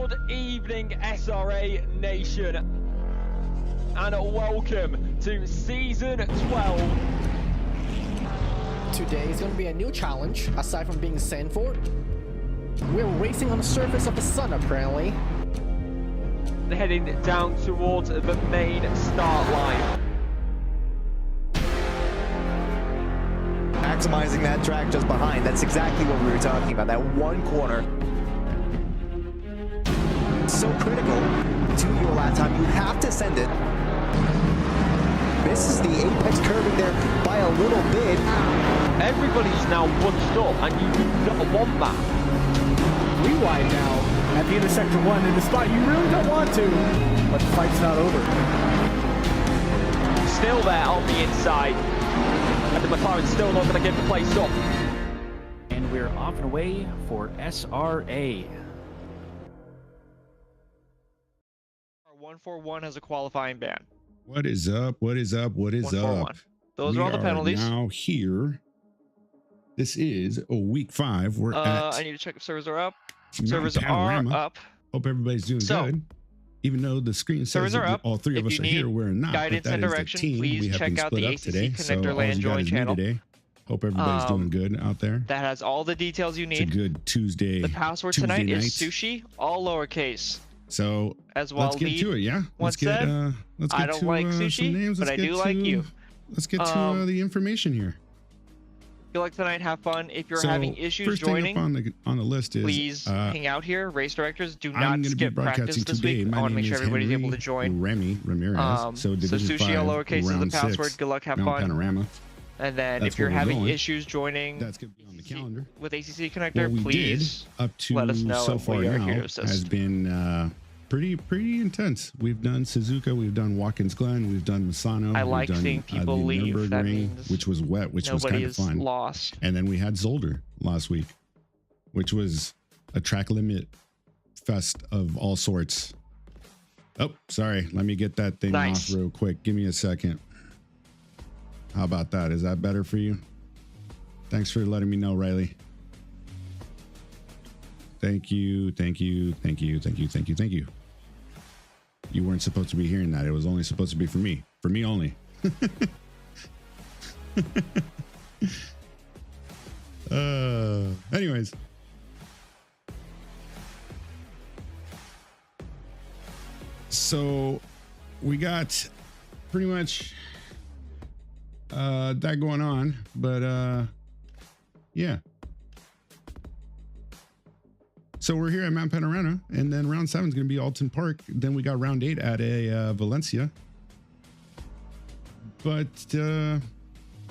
Good evening, SRA Nation, and welcome to Season 12. Today is going to be a new challenge, aside from being Sanford. We're racing on the surface of the sun, apparently. Heading down towards the main start line. Maximizing that track just behind. That's exactly what we were talking about. That one corner. So critical to your lap time. You have to send it. This is the apex curving there by a little bit. Everybody's now bunched up, and you do not want that. Rewind now at the end of Sector 1 in the spot you really don't want to, but the fight's not over. Still there on the inside, and the McLaren's still not going to get the place up. And we're off and away for SRA. 141 has a qualifying ban. What is up? What is up? What is up? Those are all the penalties. Now here. This is week 5. We're at. I need to check if servers are up. Mount Servers Panorama. are up. Hope everybody's doing good. Even though the screen says that all three of us are here, we're not. Guidance and direction, please check out the ACC today. Connector Land Join channel. Today. Hope everybody's doing good out there. That has all the details you need. It's a good Tuesday. The password tonight is sushi, all lowercase. So as well, let's get to it. Yeah. Let's get I don't like sushi, but I do like you. Let's get to the information here. If you like tonight, have fun. If you're having issues joining, first thing on the list is please hang out here. Race directors, do not skip practice this today. week. I want to make sure everybody's able to join. Ramirez. So sushi all lowercase is the password. Good luck, have fun. Panorama. And then if you're having issues joining, that's gonna be on the calendar with ACC Connector. What please up to let us know. So far we are now here to assist. has been pretty intense. We've done Suzuka, we've done Watkins Glen, we've done Misano. I like seeing people leave. That means which was wet, which was kind of fun. Lost. And then we had Zolder last week, which was a track limit fest of all sorts. Oh, sorry. Let me get that thing off real quick. Give me a second. How about that? Is that better for you? Thanks for letting me know, Riley. Thank you. Thank you. Thank you. Thank you. Thank you. Thank you. You weren't supposed to be hearing that. It was only supposed to be for me. For me only. Anyways. So we got pretty much that going on, but yeah. So we're here at Mount Panorama, and then round 7 is going to be Alton Park. Then we got round 8 at a Valencia. But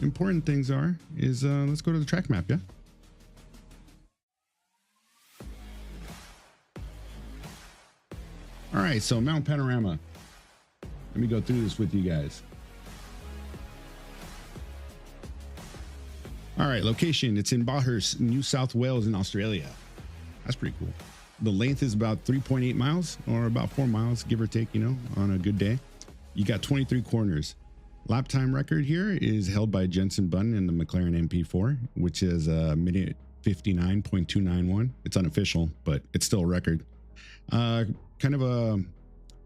important things is let's go to the track map, yeah? All right, so Mount Panorama. Let me go through this with you guys. All right, location. It's in Bathurst, New South Wales in Australia. That's pretty cool. The length is about 3.8 miles or about 4 miles, give or take, you know, on a good day. You got 23 corners. Lap time record here is held by Jenson Button in the McLaren MP4, which is a minute 59.291. It's unofficial, but it's still a record. The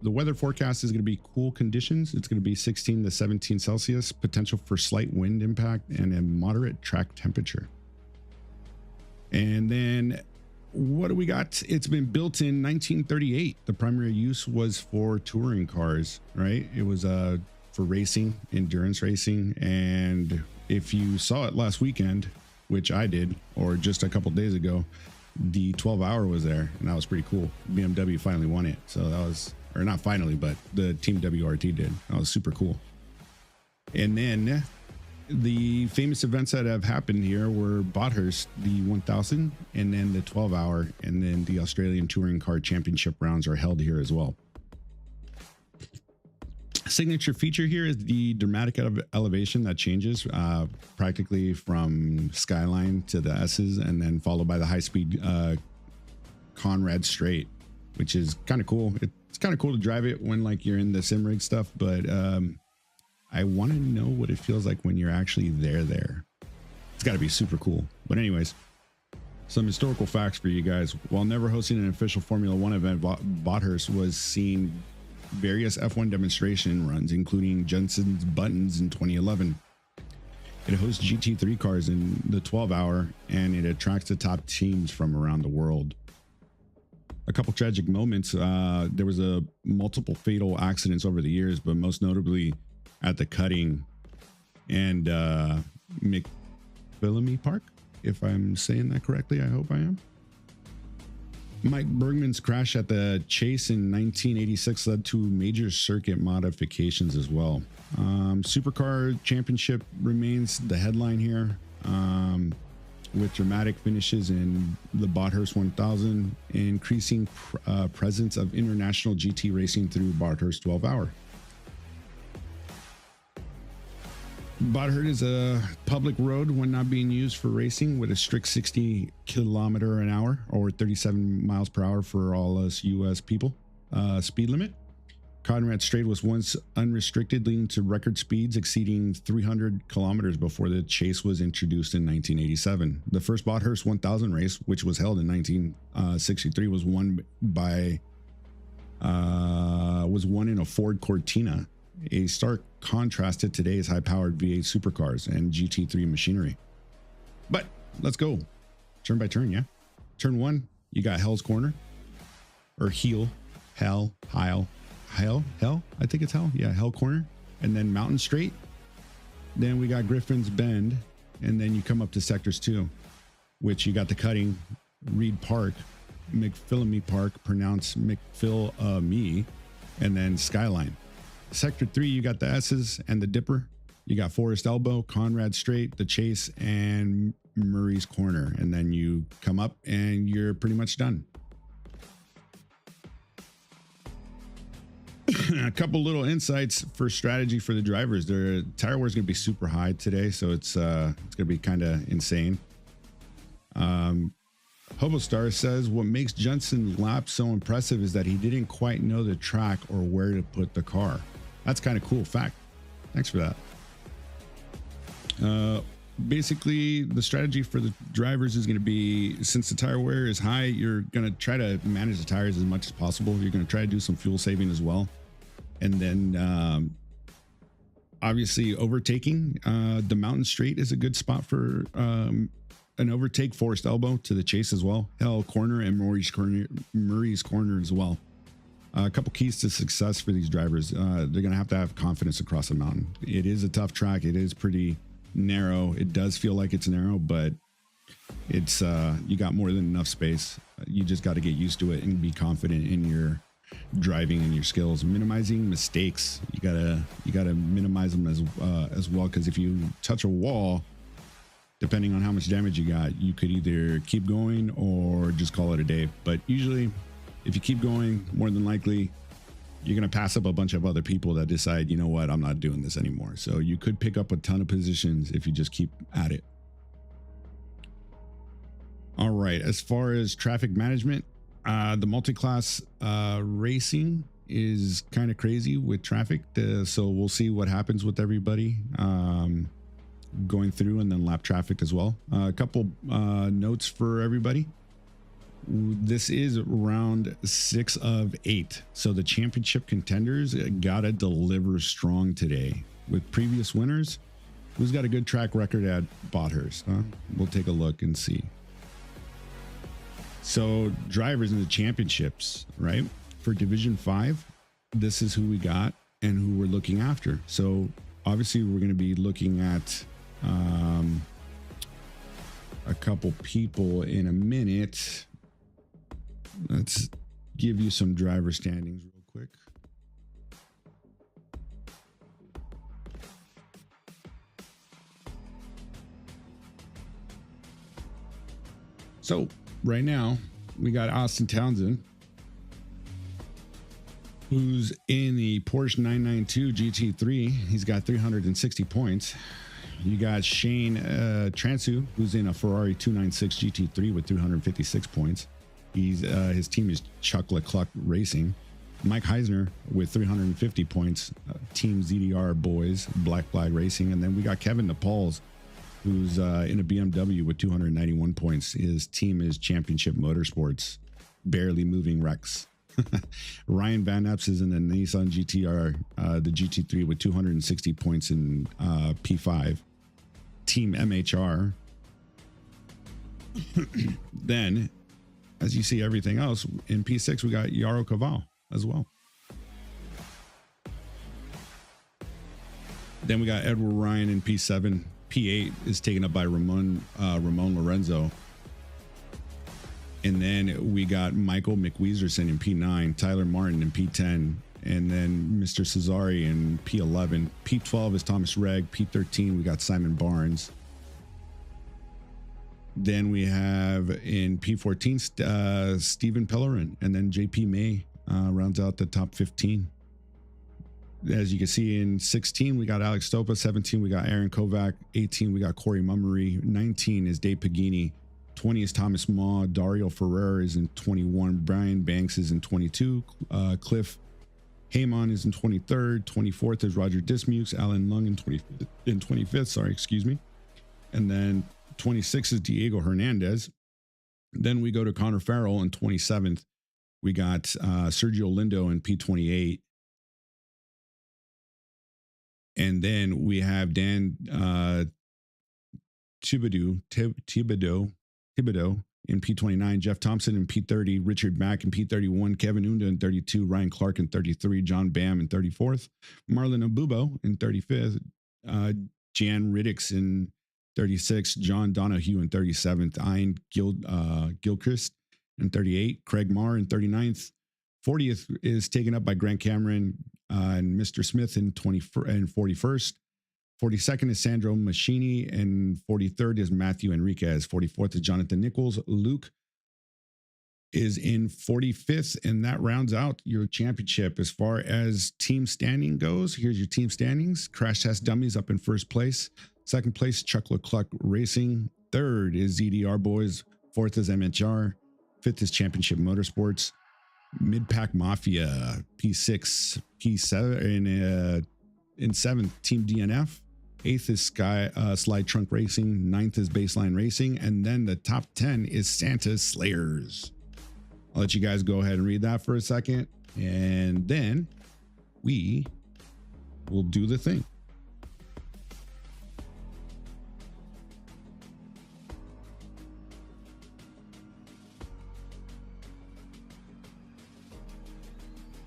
weather forecast is going to be cool conditions. It's going to be 16 to 17 Celsius, potential for slight wind impact and a moderate track temperature. And then what do we got? It's been built in 1938. The primary use was for touring cars, right? It was for racing, endurance racing. And if you saw it last weekend, which I did, or just a couple days ago, the 12-hour was there, and that was pretty cool. BMW finally won it. So that was, or not finally, but the Team WRT did. That was super cool. And then the famous events that have happened here were Bathurst, the 1000, and then the 12-hour, and then the Australian Touring Car Championship rounds are held here as well. Signature feature here is the dramatic elevation that changes practically from Skyline to the S's, and then followed by the high-speed Conrad straight, which is kind of cool. It's kind of cool to drive it when like you're in the sim rig stuff, but I want to know what it feels like when you're actually there. It's got to be super cool. But anyways, Some historical facts for you guys. While never hosting an official Formula One event, Bathurst was seen various F1 demonstration runs, including Jensen's Buttons in 2011. It hosts GT3 cars in the 12-hour, and it attracts the top teams from around the world. A couple tragic moments. There was multiple fatal accidents over the years, but most notably at the Cutting and McPhillamy Park, if I'm saying that correctly. I hope I am. Mike Bergman's crash at the Chase in 1986 led to major circuit modifications as well. Supercar Championship remains the headline here, with dramatic finishes in the Bathurst 1000, increasing presence of international GT racing through Bathurst 12-hour. Bathurst is a public road when not being used for racing, with a strict 60 kilometer an hour or 37 miles per hour for all us US people speed limit. Conrad Strait was once unrestricted, leading to record speeds exceeding 300 kilometers before the Chase was introduced in 1987. The first Bathurst 1000 race, which was held in 1963, was won in a Ford Cortina, a stark contrast to today's high-powered V8 supercars and GT3 machinery. But let's go turn by turn. Yeah, turn one, you got Hell's Corner, or Hell, I think it's Hell. Yeah, Hell Corner. And then Mountain Straight. Then we got Griffin's Bend. And then you come up to sectors 2, which you got the Cutting, Reed Park, McPhillamy Park, pronounced McPhil-me, and then Skyline. Sector 3, you got the S's and the Dipper. You got Forest Elbow, Conrad Straight, the Chase, and Murray's Corner. And then you come up and you're pretty much done. A couple little insights for strategy for the drivers. Their tire wear is going to be super high today, so it's going to be kind of insane. Hobo Star says what makes Jensen's lap so impressive is that he didn't quite know the track or where to put the car. That's kind of cool fact. Thanks for that. Basically, the strategy for the drivers is going to be, since the tire wear is high, you're going to try to manage the tires as much as possible. You're going to try to do some fuel saving as well. And then obviously overtaking, the Mountain Straight is a good spot for an overtake. Forest Elbow to the Chase as well. Hell Corner and Murray's Corner as well. A couple keys to success for these drivers. They're going to have confidence across the mountain. It is a tough track. It is pretty narrow. It does feel like it's narrow, but it's you got more than enough space. You just got to get used to it and be confident in your driving and your skills. Minimizing mistakes. You gotta minimize them as well, because if you touch a wall, depending on how much damage you got, you could either keep going or just call it a day. But usually, if you keep going, more than likely, you're going to pass up a bunch of other people that decide, you know what, I'm not doing this anymore. So you could pick up a ton of positions if you just keep at it. All right. As far as traffic management, the multi-class racing is kind of crazy with traffic. So we'll see what happens with everybody going through, and then lap traffic as well. A couple notes for everybody. This is round 6 of 8. So the championship contenders gotta deliver strong today. With previous winners, who's got a good track record at Bathurst? We'll take a look and see. So drivers in the championships, right? For Division 5, this is who we got and who we're looking after. So obviously we're going to be looking at a couple people in a minute. Let's give you some driver standings real quick. So right now we got Austin Townsend, who's in the Porsche 992 GT3. He's got 360 points. You got Shane Transu, who's in a Ferrari 296 GT3 with 356 points. His team is Chuck Leclerc Racing. Mike Heisner with 350 points. Team ZDR Boys, Black Flag Racing. And then we got Kevin Nepal's who's in a BMW with 291 points. His team is Championship Motorsports, barely moving Rex. Ryan Van Epps is in the Nissan GTR, the GT3 with 260 points in P5. Team MHR. Then, as you see everything else, in P6, we got Yaro Kaval as well. Then we got Edward Ryan in P7. P8 is taken up by Ramon Lorenzo. And then we got Michael McWeezerson in P9, Tyler Martin in P10, and then Mr. Cesari in P11. P12 is Thomas Regg. P13, we got Simon Barnes. Then we have in P14, Stephen Pellerin, and then JP May rounds out the top 15. As you can see in 16, we got Alex Stopa. 17, we got Aaron Kovac. 18, we got Corey Mummery. 19 is Dave Pagini. 20 is Thomas Maw. Dario Ferrer is in 21. Brian Banks is in 22. Cliff Heyman is in 23rd. 24th is Roger Dismukes. Alan Lung in 25th. Sorry, excuse me. And then 26 is Diego Hernandez. Then we go to Connor Farrell in 27th. We got Sergio Lindo in P28. And then we have Dan Thibodeau in P29, Jeff Thompson in P30, Richard Mack in P31, Kevin Unda in 32, Ryan Clark in 33, John Bam in 34th, Marlon Abubo in 35th, Jan Riddix in 36, John Donahue in 37th, Ian Gilchrist in 38, Craig Marr in 39th, 40th is taken up by Grant Cameron and Mr. Smith in 41st. 42nd is Sandro Machini, and 43rd is Matthew Enriquez. 44th is Jonathan Nichols. Luke is in 45th, and that rounds out your championship. As far as team standing goes, here's your team standings. Crash Test Dummies up in first place. Second place, Chuck Leclerc Racing. Third is ZDR Boys. Fourth is MHR. Fifth is Championship Motorsports. Mid-Pack Mafia, P6, P7, in seventh, Team DNF. Eighth is Slide Trunk Racing. Ninth is Baseline Racing. And then the top 10 is Santa's Slayers. I'll let you guys go ahead and read that for a second. And then we will do the thing.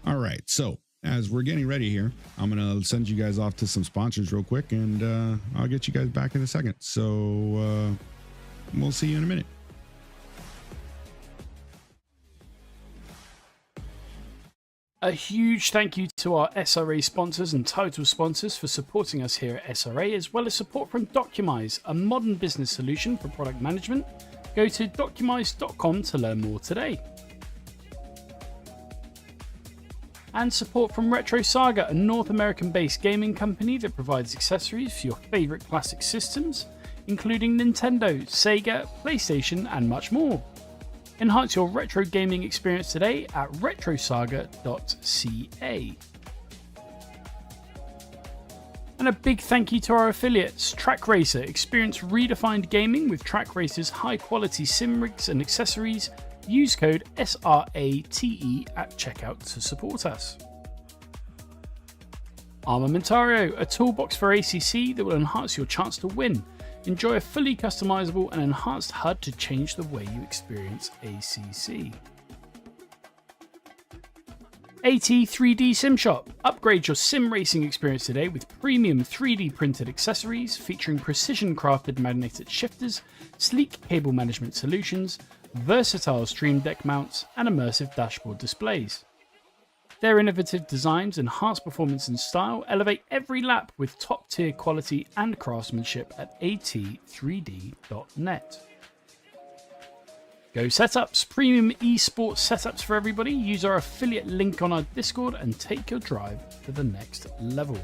All right, so as we're getting ready here, I'm going to send you guys off to some sponsors real quick, and I'll get you guys back in a second. So we'll see you in a minute. A huge thank you to our SRA sponsors and title sponsors for supporting us here at SRA, as well as support from Documise, a modern business solution for product management. Go to documise.com to learn more today. And support from Retro Saga, a North American-based gaming company that provides accessories for your favourite classic systems, including Nintendo, Sega, PlayStation, and much more. Enhance your retro gaming experience today at retrosaga.ca. And a big thank you to our affiliates, Track Racer. Experience redefined gaming with Track Racer's high-quality sim rigs and accessories. Use code SRATE at checkout to support us. Armamentario, a toolbox for ACC that will enhance your chance to win. Enjoy a fully customizable and enhanced HUD to change the way you experience ACC. AT 3D Sim Shop. Upgrade your sim racing experience today with premium 3D printed accessories featuring precision crafted magnetic shifters, sleek cable management solutions, versatile stream deck mounts, and immersive dashboard displays. Their innovative designs enhance performance and style, elevate every lap with top-tier quality and craftsmanship at at3d.net. Go Setups, premium esports setups for everybody. Use our affiliate link on our Discord and take your drive to the next level.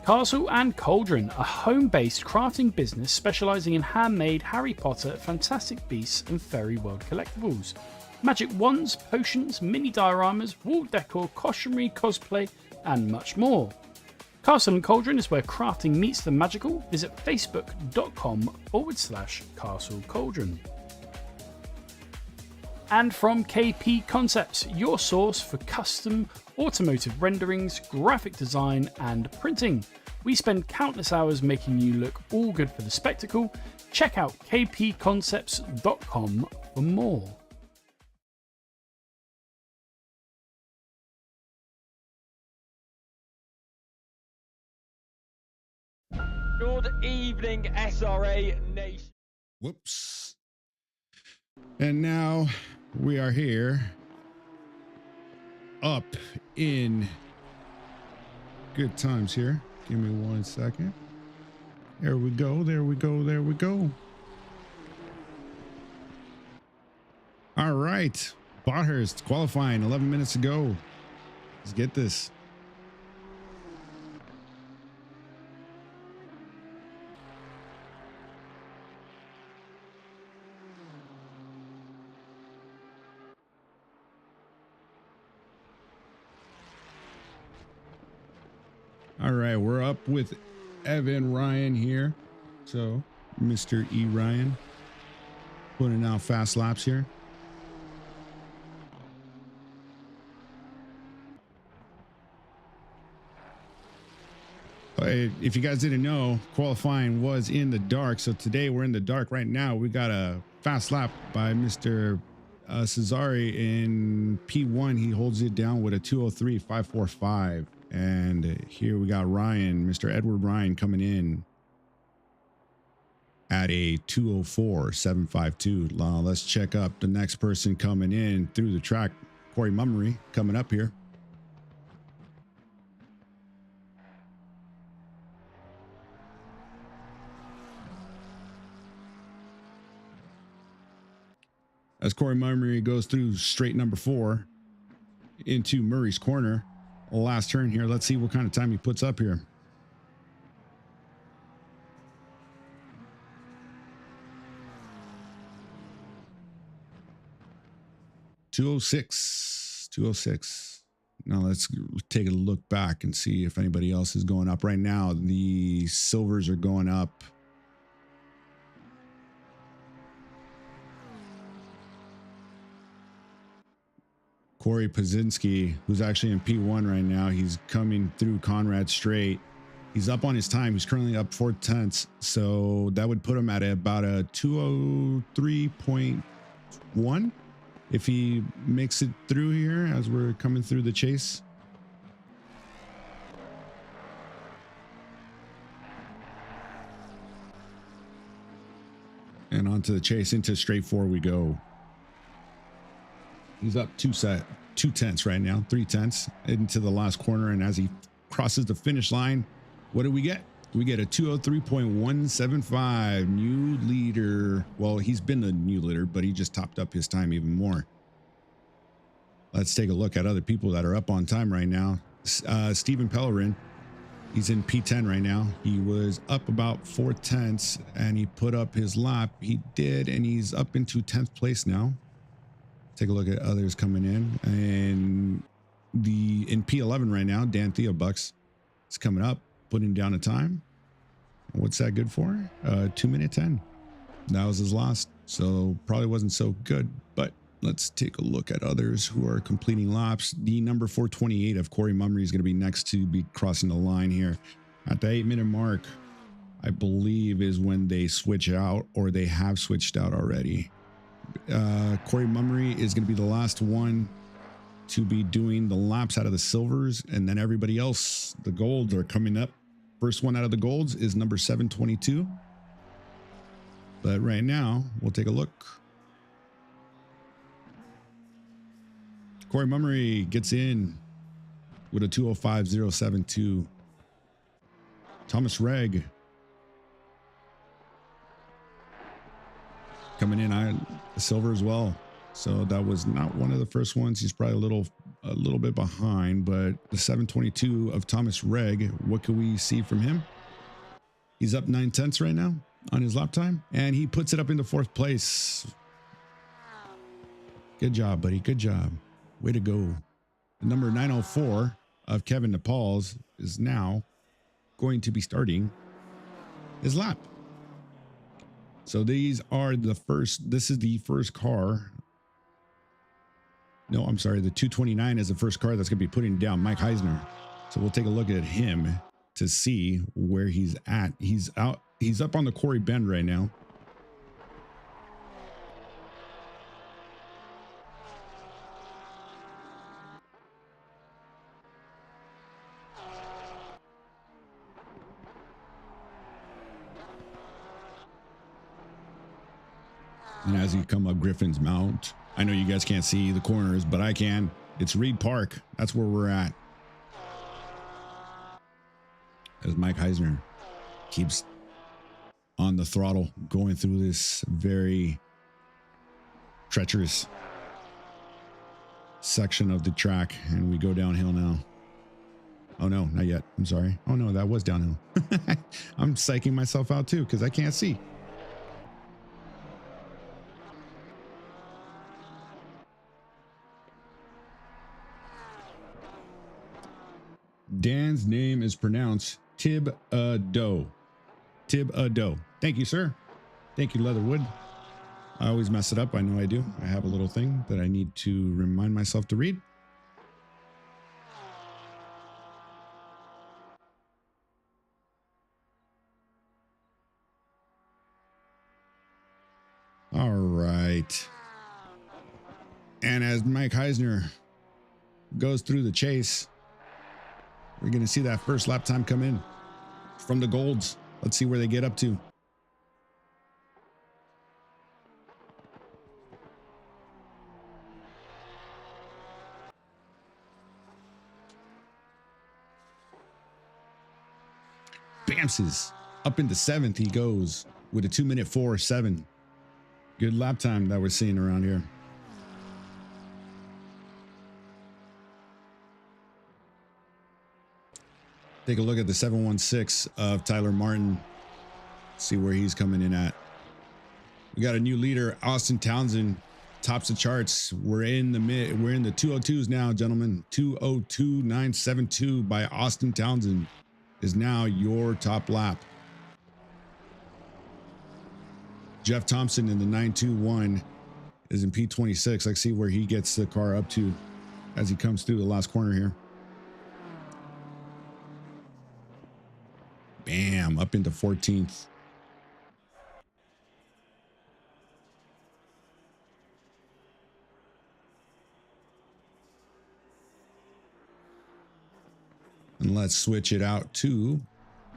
Castle and Cauldron, a home-based crafting business specialising in handmade Harry Potter, Fantastic Beasts and Fairy World collectibles. Magic wands, potions, mini dioramas, wall decor, costumery, cosplay and much more. Castle and Cauldron is where crafting meets the magical. Visit facebook.com/Castle Cauldron. And from KP Concepts, your source for custom automotive renderings, graphic design, and printing. We spend countless hours making you look all good for the spectacle. Check out kpconcepts.com for more. Good evening, SRA Nation. Whoops. And now we are here up in good times here. Give me 1 second. There we go. There we go. There we go. All right. Bathurst qualifying 11 minutes ago. Let's get this. All right, we're up with Evan Ryan here. So, Mr. E. Ryan putting out fast laps here. If you guys didn't know, qualifying was in the dark. So today we're in the dark right now. We got a fast lap by Mr. Cesare in P1. He holds it down with a 2:03.545. And here we got Ryan, Mr. Edward Ryan, coming in at a 2:04.752. Now let's check up the next person coming in through the track. Corey Mummery coming up here. As Corey Mummery goes through straight number 4 into Murray's corner. Last turn here. Let's see what kind of time he puts up here. .206. Now let's take a look back and see if anybody else is going up. Right now, the silvers are going up. Corey Pazinski, who's actually in P1 right now, he's coming through Conrad straight. He's up on his time. He's currently up 4/10. So that would put him at about a 2:03.1 if he makes it through here as we're coming through the chase. And onto the chase, into straight 4 we go. He's up 2/10 right now, 3/10 into the last corner. And as he crosses the finish line, what do we get? We get a 2:03.175 new leader. Well, he's been the new leader, but he just topped up his time even more. Let's take a look at other people that are up on time right now. Stephen Pellerin, he's in P10 right now. He was up about 4/10 and he put up his lap. He did, and he's up into 10th place now. Take a look at others coming in, and in P11 right now, Dan Theobucks is coming up, putting down a time. What's that good for? 2:10. That was his last, so probably wasn't so good. But let's take a look at others who are completing laps. The number 428 of Corey Mummery is going to be next to be crossing the line here at the 8-minute mark. I believe is when they switch out, or they have switched out already. Corey Mummery is going to be the last one to be doing the laps out of the silvers, and then everybody else, the golds, are coming up. First one out of the golds is number 722. But right now, we'll take a look. Corey Mummery gets in with a 2:05.072. Thomas Reg coming in silver as well. So that was not one of the first ones. He's probably a little bit behind, but the 722 of Thomas Reg, what can we see from him? He's up 9/10 right now on his lap time, and he puts it up into 4th place. Good job, buddy. Good job. Way to go. The number 904 of Kevin Nepal's is now going to be starting his lap. So these are the first, this is the first car. No, I'm sorry. The 229 is the first car that's going to be putting down Mike Heisner. So we'll take a look at him to see where he's at. He's up on the Quarry Bend right now. And as you come up Griffin's Mount, I know you guys can't see the corners, but I can. It's Reed Park. That's where we're at. As Mike Heisner keeps on the throttle, going through this very treacherous section of the track. And we go downhill now. Oh no, not yet. I'm sorry. Oh no, that was downhill. I'm psyching myself out too because I can't see. Dan's name is pronounced Thibodeau. Thibodeau. Thank you, sir. Thank you, Leatherwood. I always mess it up. I know I do. I have a little thing that I need to remind myself to read. All right. And as Mike Heisner goes through the chase, we're going to see that first lap time come in from the Golds. Let's see where they get up to. Bamses up into 7th. He goes with a 2:04.7. Good lap time that we're seeing around here. Take a look at the 716 of Tyler Martin. See where he's coming in at. We got a new leader, Austin Townsend, tops the charts. We're in the 202s now, gentlemen. 202.972 by Austin Townsend is now your top lap. Jeff Thompson in the 921 is in P26. Let's see where he gets the car up to as he comes through the last corner here. Bam, up into 14th. And let's switch it out to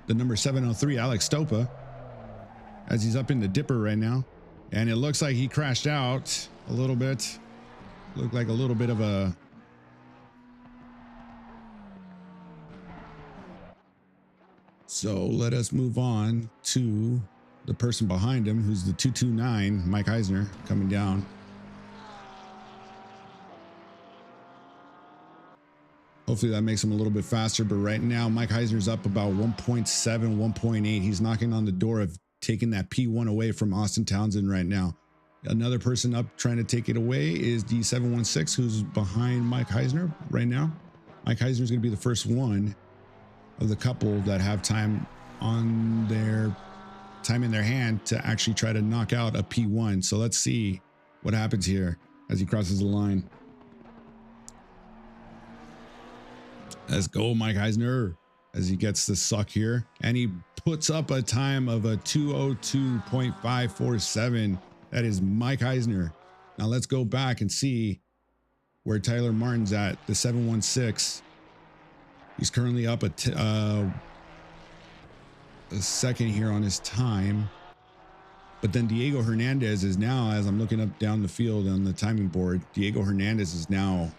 the number 703, Alex Stopa, as he's up in the dipper right now. And it looks like he crashed out a little bit. Looked like a little bit of a So let us move on to the person behind him, who's the 229, Mike Heisner, coming down. Hopefully that makes him a little bit faster, but right now Mike Heisner's up about 1.7, 1.8. He's knocking on the door of taking that P1 away from Austin Townsend right now. Another person up trying to take it away is the 716, who's behind Mike Heisner right now. Mike Heisner's going to be the first one of the couple that have time in their hand to actually try to knock out a P1. So let's see what happens here as he crosses the line. Let's go, Mike Heisner, as he gets the suck here. And he puts up a time of a 202.547. That is Mike Heisner. Now let's go back and see where Tyler Martin's at, the 716. He's currently up a second here on his time. But then Diego Hernandez is now, as I'm looking up down the field on the timing board, Diego Hernandez is now,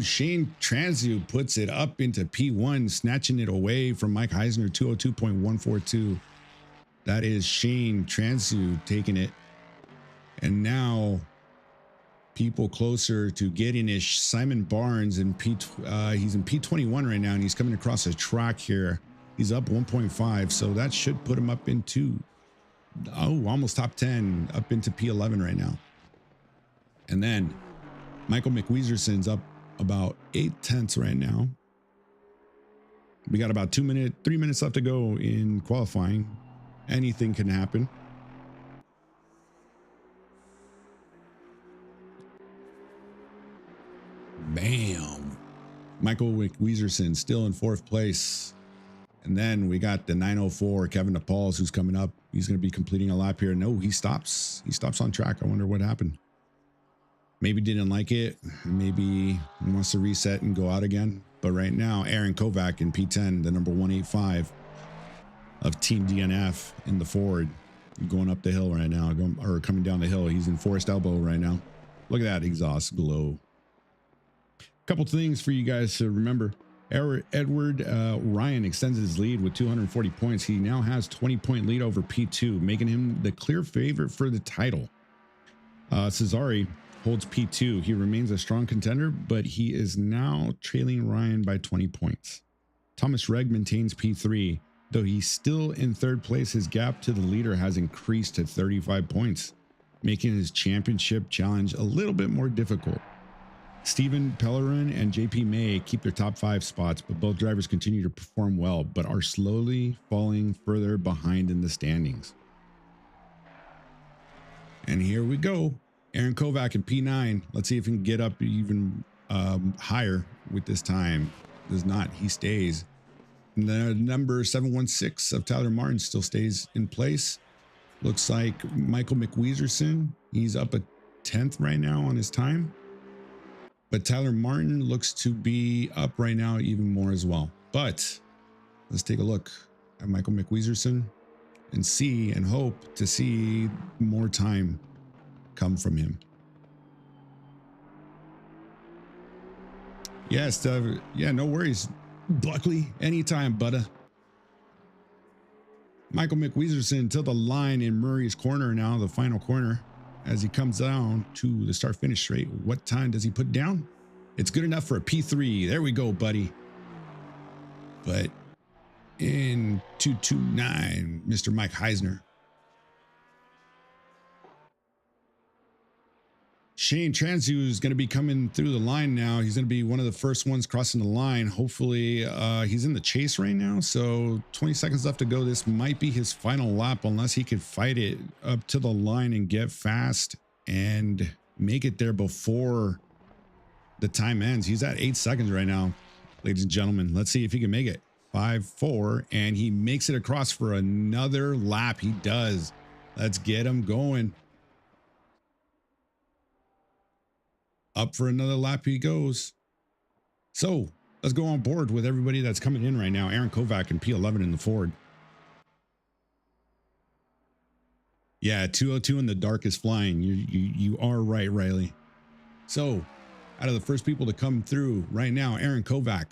Shane Transu puts it up into P1, snatching it away from Mike Heisner, 202.142. That is Shane Transu taking it. And now people closer to getting ish, Simon Barnes in he's in P21 right now, and he's coming across the track here. He's up 1.5, so that should put him up into almost top 10, up into P11 right now. And then Michael McWeezerson's up about 0.8 right now. We got about 3 minutes left to go in qualifying. Anything can happen. Bam. Michael Wieserson still in 4th place. And then we got the 904, Kevin DePauls, who's coming up. He's going to be completing a lap here. No, he stops. He stops on track. I wonder what happened. Maybe didn't like it. Maybe wants to reset and go out again. But right now, Aaron Kovac in P10, the number 185 of Team DNF in the Ford, going up the hill right now, or coming down the hill. He's in Forest Elbow right now. Look at that exhaust glow. Couple things for you guys to remember. Edward Ryan extends his lead with 240 points. He now has 20-point lead over P2, making him the clear favorite for the title. Cesare holds P2. He remains a strong contender, but he is now trailing Ryan by 20 points. Thomas Regg maintains P3. Though he's still in 3rd place, his gap to the leader has increased to 35 points, making his championship challenge a little bit more difficult. Stephen Pellerin and JP May keep their top 5 spots, but both drivers continue to perform well, but are slowly falling further behind in the standings. And here we go. Aaron Kovac in P9. Let's see if he can get up even higher with this time. Does not. He stays. And the number 716 of Tyler Martin still stays in place. Looks like Michael McWieserson, he's up a 10th right now on his time. But Tyler Martin looks to be up right now even more as well. But let's take a look at Michael McWieserson and see and hope to see more time come from him. Yes, yeah, no worries. Buckley, anytime, budda. Michael McWieserson to the line in Murray's corner now, the final corner, as he comes down to the start-finish straight. What time does he put down? It's good enough for a P3. There we go, buddy. But in 229, Mr. Mike Heisner. Shane Transu is going to be coming through the line now. He's going to be one of the first ones crossing the line. Hopefully, he's in the chase right now. So 20 seconds left to go. This might be his final lap unless he could fight it up to the line and get fast and make it there before the time ends. He's at 8 seconds right now, ladies and gentlemen. Let's see if he can make it. 5, 4, and he makes it across for another lap. He does. Let's get him going. Up for another lap he goes. So let's go on board with everybody that's coming in right now. Aaron Kovac and P11 in the Ford. Yeah, 202 in the dark is flying. You are right, Riley. So out of the first people to come through right now, Aaron Kovac.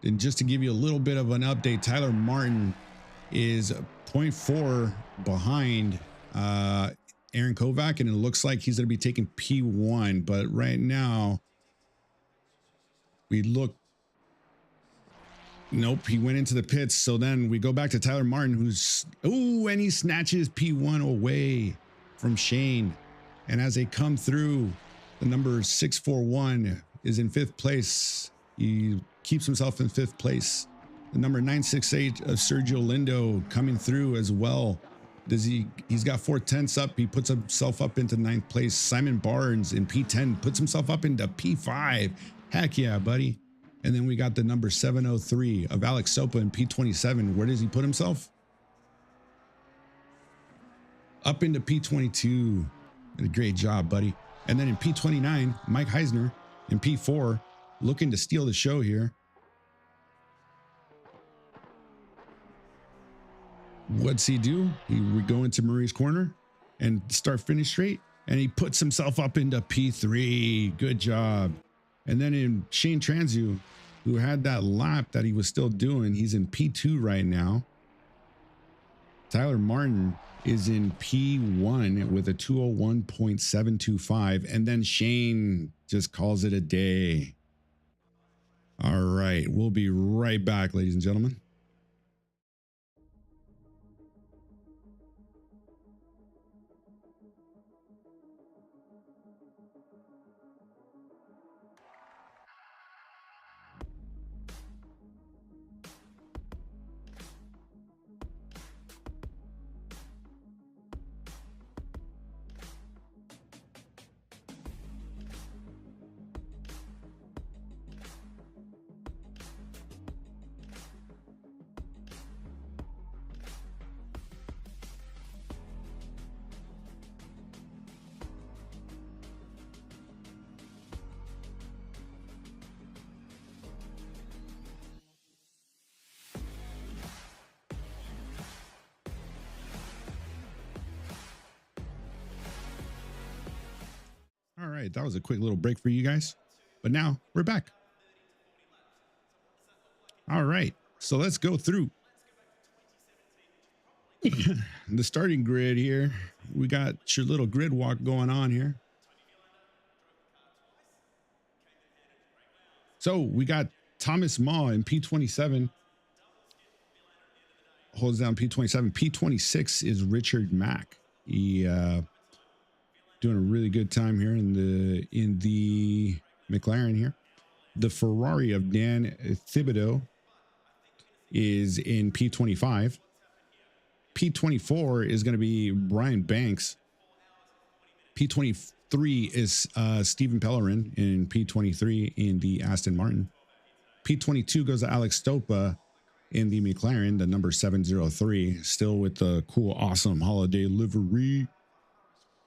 And just to give you a little bit of an update, Tyler Martin is 0.4 behind Aaron Kovac, and it looks like he's going to be taking P1. But right now, we look. Nope, he went into the pits. So then we go back to Tyler Martin, who's, oh, and he snatches P1 away from Shane. And as they come through, the number 641 is in 5th place. He keeps himself in 5th place. The number 968 of Sergio Lindo coming through as well. He's got 4/10 up. He puts himself up into 9th place. Simon Barnes in P10 puts himself up into P5. Heck yeah, buddy. And then we got the number 703 of Alex Sopa in P27. Where does he put himself? Up into P22. Did a great job, buddy. And then in P29, Mike Heisner in P4, looking to steal the show here. What's he do? We go into Murray's corner and start finish straight, and he puts himself up into P3. Good job. And then in Shane Transu, who had that lap that he was still doing, he's in P2 right now. Tyler Martin is in P1 with a 201.725, and then Shane just calls it a day. All right, we'll be right back, ladies and gentlemen. right, that was a quick little break for you guys, but now we're back. All right, so let's go through the starting grid here. We got your little grid walk going on here. So we got Thomas Maw in P27. Holds down P27. P26 is Richard Mack. He doing a really good time here in the McLaren here. The Ferrari of Dan Thibodeau is in P25. P24 is going to be Brian Banks. P23 is Stephen Pellerin in P23 in the Aston Martin. P22 goes to Alex Stopa in the McLaren, the number 703, still with the cool, awesome holiday livery.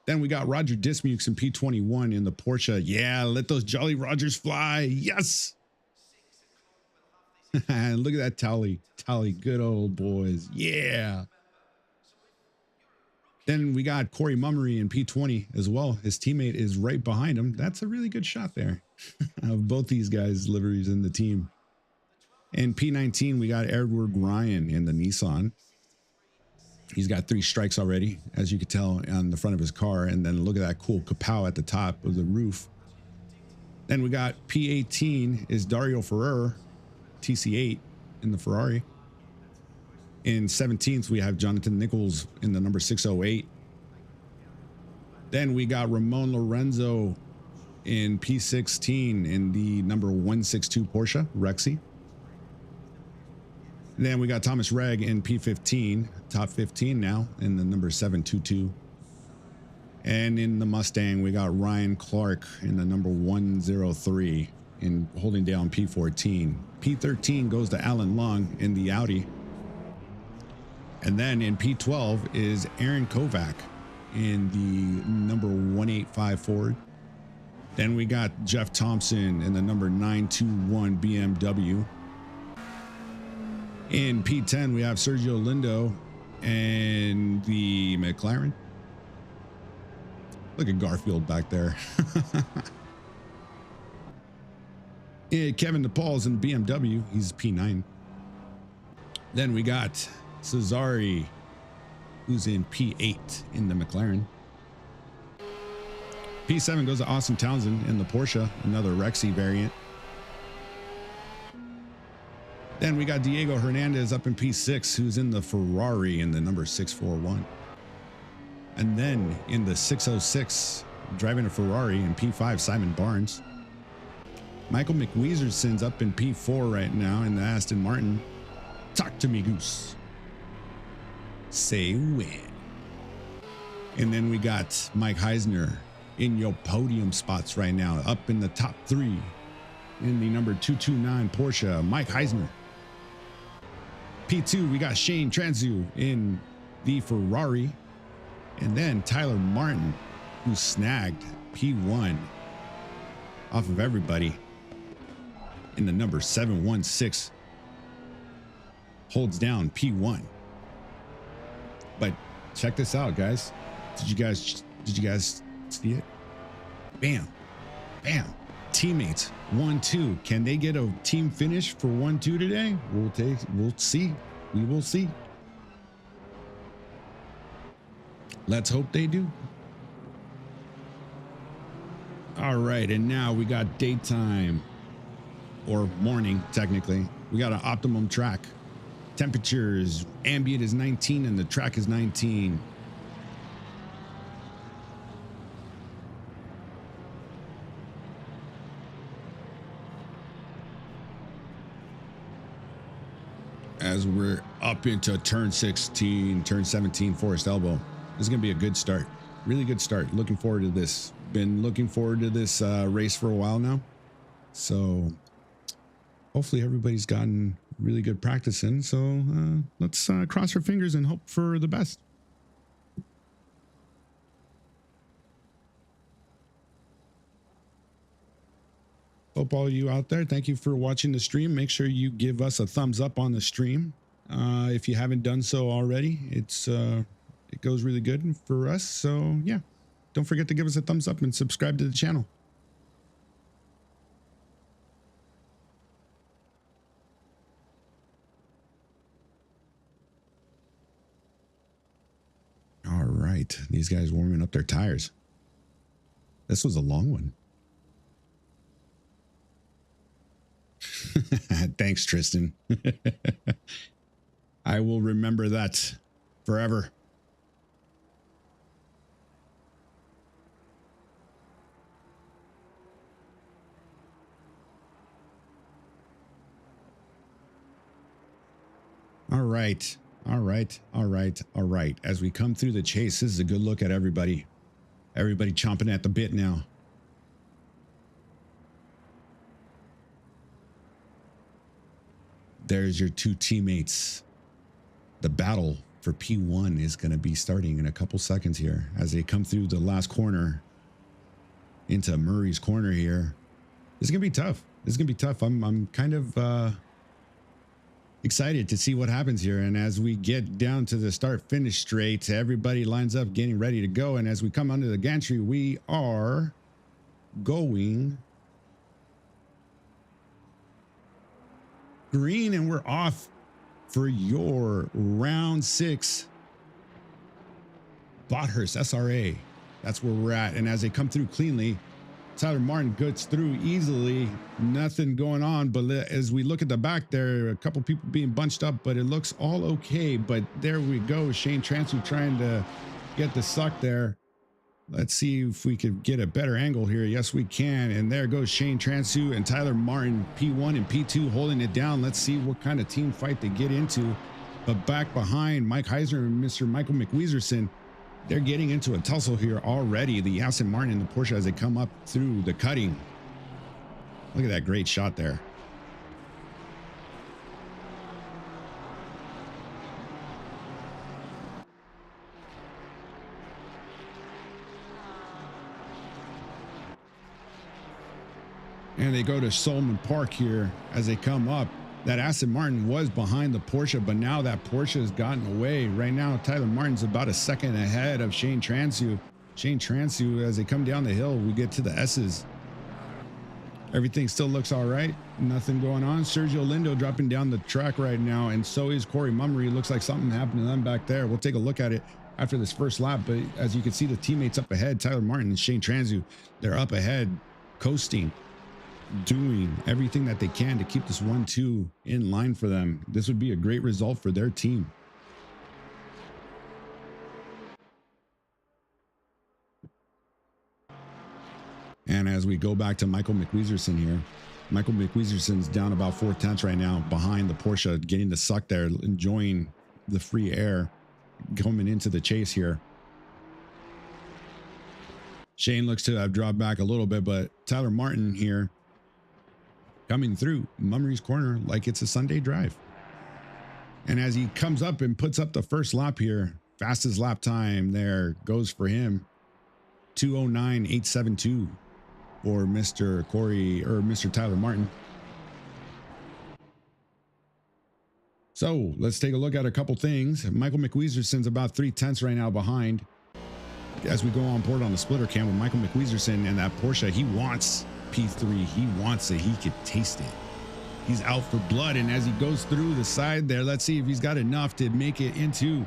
Then we got Roger Dismukes in P21 in the Porsche. Yeah, let those Jolly Rogers fly. Yes. And look at that tally. Good old boys. Yeah. Then we got Corey Mummery in P20 as well. His teammate is right behind him. That's a really good shot there of both these guys' liveries in the team. In P19, we got Edward Ryan in the Nissan. He's got 3 strikes already, as you could tell on the front of his car. And then look at that cool kapow at the top of the roof. Then we got P18 is Dario Ferrer, TC8 in the Ferrari. In 17th, we have Jonathan Nichols in the number 608. Then we got Ramon Lorenzo in P16 in the number 162 Porsche Rexy. Then we got Thomas Reg in P15, top 15 now in the number 722. And in the Mustang, we got Ryan Clark in the number 103 in holding down P14. P13 goes to Alan Long in the Audi. And then in P12 is Aaron Kovac in the number 185 Ford. Then we got Jeff Thompson in the number 921 BMW. In P10, we have Sergio Lindo and the McLaren. Look at Garfield back there. Yeah, Kevin DePaul's in the BMW. He's P9. Then we got Cesari, who's in P8 in the McLaren. P7 goes to Austin Townsend in the Porsche, another Rexy variant. Then we got Diego Hernandez up in P6, who's in the Ferrari in the number 641. And then in the 606, driving a Ferrari in P5, Simon Barnes. Michael McWeezerson's up in P4 right now in the Aston Martin. Talk to me, Goose. Say when. And then we got Mike Heisner in your podium spots right now, up in the top 3 in the number 229 Porsche, Mike Heisner. P2, we got Shane Transu in the Ferrari. And then Tyler Martin, who snagged P1 off of everybody in the number 716, holds down P1. But check this out, guys. Did you guys see it? Bam, bam. Teammates 1-2. Can they get a team finish for 1-2 today? We'll see. We will see. Let's hope they do. All right, and now we got daytime, or morning technically. We got an optimum track. Temperatures, ambient is 19 and the track is 19. As we're up into turn 16, turn 17, Forest Elbow. This is going to be a good start. Really good start. Looking forward to this. Been looking forward to this race for a while now. So hopefully everybody's gotten really good practice in. So let's cross our fingers and hope for the best. Hope all you out there, thank you for watching the stream. Make sure you give us a thumbs up on the stream. If you haven't done so already, it goes really good for us. So yeah, don't forget to give us a thumbs up and subscribe to the channel. All right, these guys warming up their tires. This was a long one. Thanks, Tristan. I will remember that forever. All right. All right. All right. All right. As we come through the chase, this is a good look at everybody. Everybody chomping at the bit now. There's your two teammates. The battle for P1 is going to be starting in a couple seconds here as they come through the last corner into Murray's corner here. This is going to be tough. This is going to be tough. I'm kind of excited to see what happens here. And as we get down to the start finish straight, everybody lines up getting ready to go. And as we come under the gantry, we are going green and we're off for your round 6 Bathurst SRA. That's where we're at. And as they come through cleanly, Tyler Martin gets through easily, nothing going on. But as we look at the back there, a couple people being bunched up, but it looks all okay. But there we go. Shane Transu trying to get the suck there. Let's see if we could get a better angle here. Yes, we can. And there goes Shane Transu and Tyler Martin, P1 and P2 holding it down. Let's see what kind of team fight they get into. But back behind Mike Heisner and Mr. Michael McWeezerson, they're getting into a tussle here already. The Aston Martin and the Porsche as they come up through the cutting. Look at that great shot there. And they go to Solomon Park here as they come up. That Aston Martin was behind the Porsche, but now that Porsche has gotten away. Right now, Tyler Martin's about a second ahead of Shane Transu. Shane Transu, as they come down the hill, we get to the S's. Everything still looks all right. Nothing going on. Sergio Lindo dropping down the track right now, and so is Corey Mummery. Looks like something happened to them back there. We'll take a look at it after this first lap, but as you can see, the teammates up ahead, Tyler Martin and Shane Transu, they're up ahead, coasting, doing everything that they can to keep this 1-2 in line for them. This would be a great result for their team. And as we go back to Michael McWeezerson here, Michael McWeezerson's down about 4/10 right now behind the Porsche, getting the suck there, enjoying the free air coming into the chase here. Shane looks to have dropped back a little bit, but Tyler Martin here coming through Mummery's corner like it's a Sunday drive. And as he comes up and puts up the first lap here, fastest lap time there goes for him, 2:09.872 for Mr. Tyler Martin. So let's take a look at a couple things. Michael McWeezerson's about 3/10 right now behind. As we go on board on the splitter cam with Michael McWeezerson and that Porsche, he wants P3. He wants it. He could taste it. He's out for blood. And as he goes through the side there, let's see if he's got enough to make it into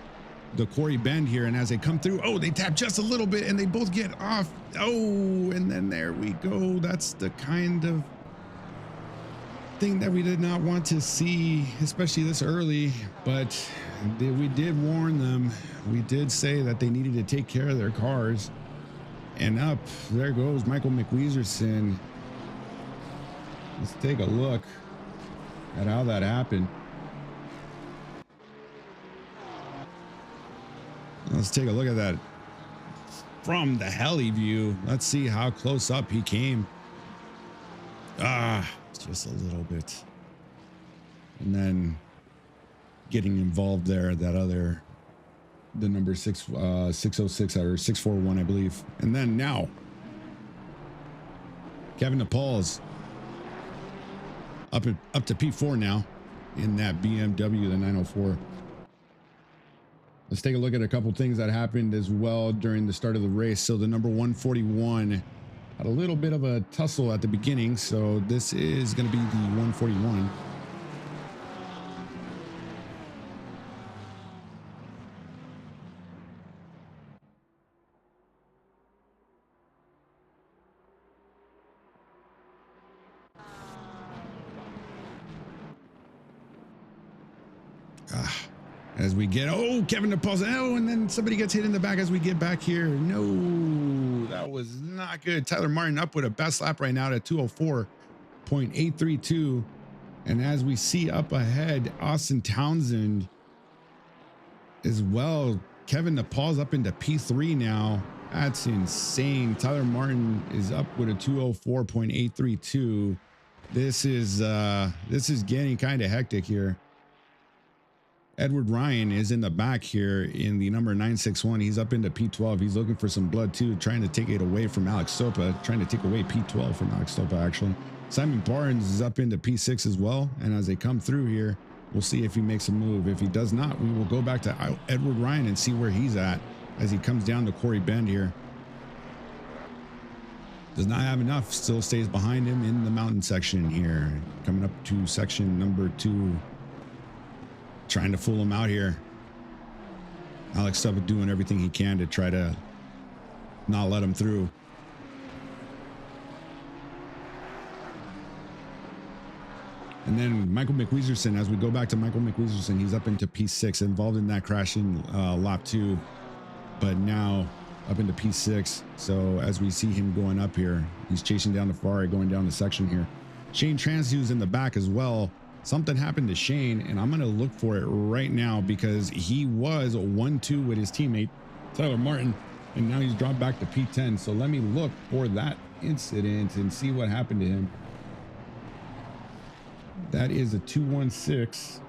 the Quarry Bend here. And as they come through, oh, they tap just a little bit and they both get off. Oh, and then there we go. That's the kind of thing that we did not want to see, especially this early, but we did warn them. We did say that they needed to take care of their cars. And up there goes Michael McWeezerson. Let's take a look at how that happened. Let's take a look at that from the heli view. Let's see how close up he came. Just a little bit. And then getting involved there, the number 606 or 641, I believe. And then now, Kevin Nepal's up to P4 now in that BMW, the 904. Let's take a look at a couple things that happened as well during the start of the race. So the number 141 had a little bit of a tussle at the beginning. So this is going to be the 141. As we get, oh, Kevin DePaul's, oh, and then somebody gets hit in the back as we get back here. No, that was not good. Tyler Martin up with a best lap right now at 204.832. And as we see up ahead, Austin Townsend as well. Kevin DePaul's up into P3 now. That's insane. Tyler Martin is up with a 204.832. This is getting kind of hectic here. Edward Ryan is in the back here in the number 961. He's up into P12. He's looking for some blood too, trying to take it away from Alex Sopa, trying to take away P12 from Alex Sopa actually. Simon Barnes is up into P6 as well. And as they come through here, we'll see if he makes a move. If he does not, we will go back to Edward Ryan and see where he's at as he comes down to Corey Bend here. Does not have enough, still stays behind him in the mountain section here. Coming up to section number 2. Trying to fool him out here. Alex Sopa doing everything he can to try to not let him through. And then Michael McWeezerson, as we go back to Michael McWeezerson, he's up into P6, involved in that crash in lap 2, but now up into P6. So as we see him going up here, he's chasing down the Ferrari, going down the section here. Shane Transu's in the back as well. Something happened to Shane, and I'm going to look for it right now because he was 1-2 with his teammate, Tyler Martin, and now he's dropped back to P10. So let me look for that incident and see what happened to him. That is a 216.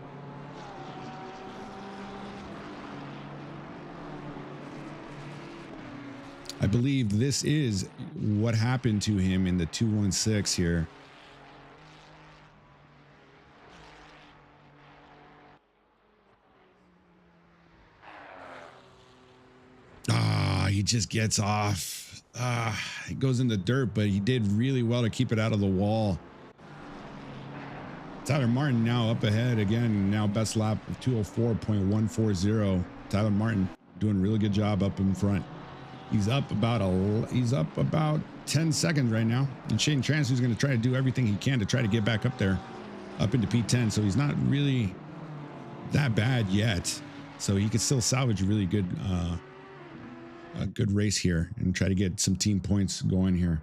I believe this is what happened to him in the 216 here. He just gets off. He goes in the dirt, but he did really well to keep it out of the wall. Tyler Martin now up ahead again. Now best lap of 204.140. Tyler Martin doing a really good job up in front. He's up about 10 seconds right now. And Shane Trans, who's going to try to do everything he can to try to get back up there, up into P10. So he's not really that bad yet. So he could still salvage a really good a good race here and try to get some team points going here.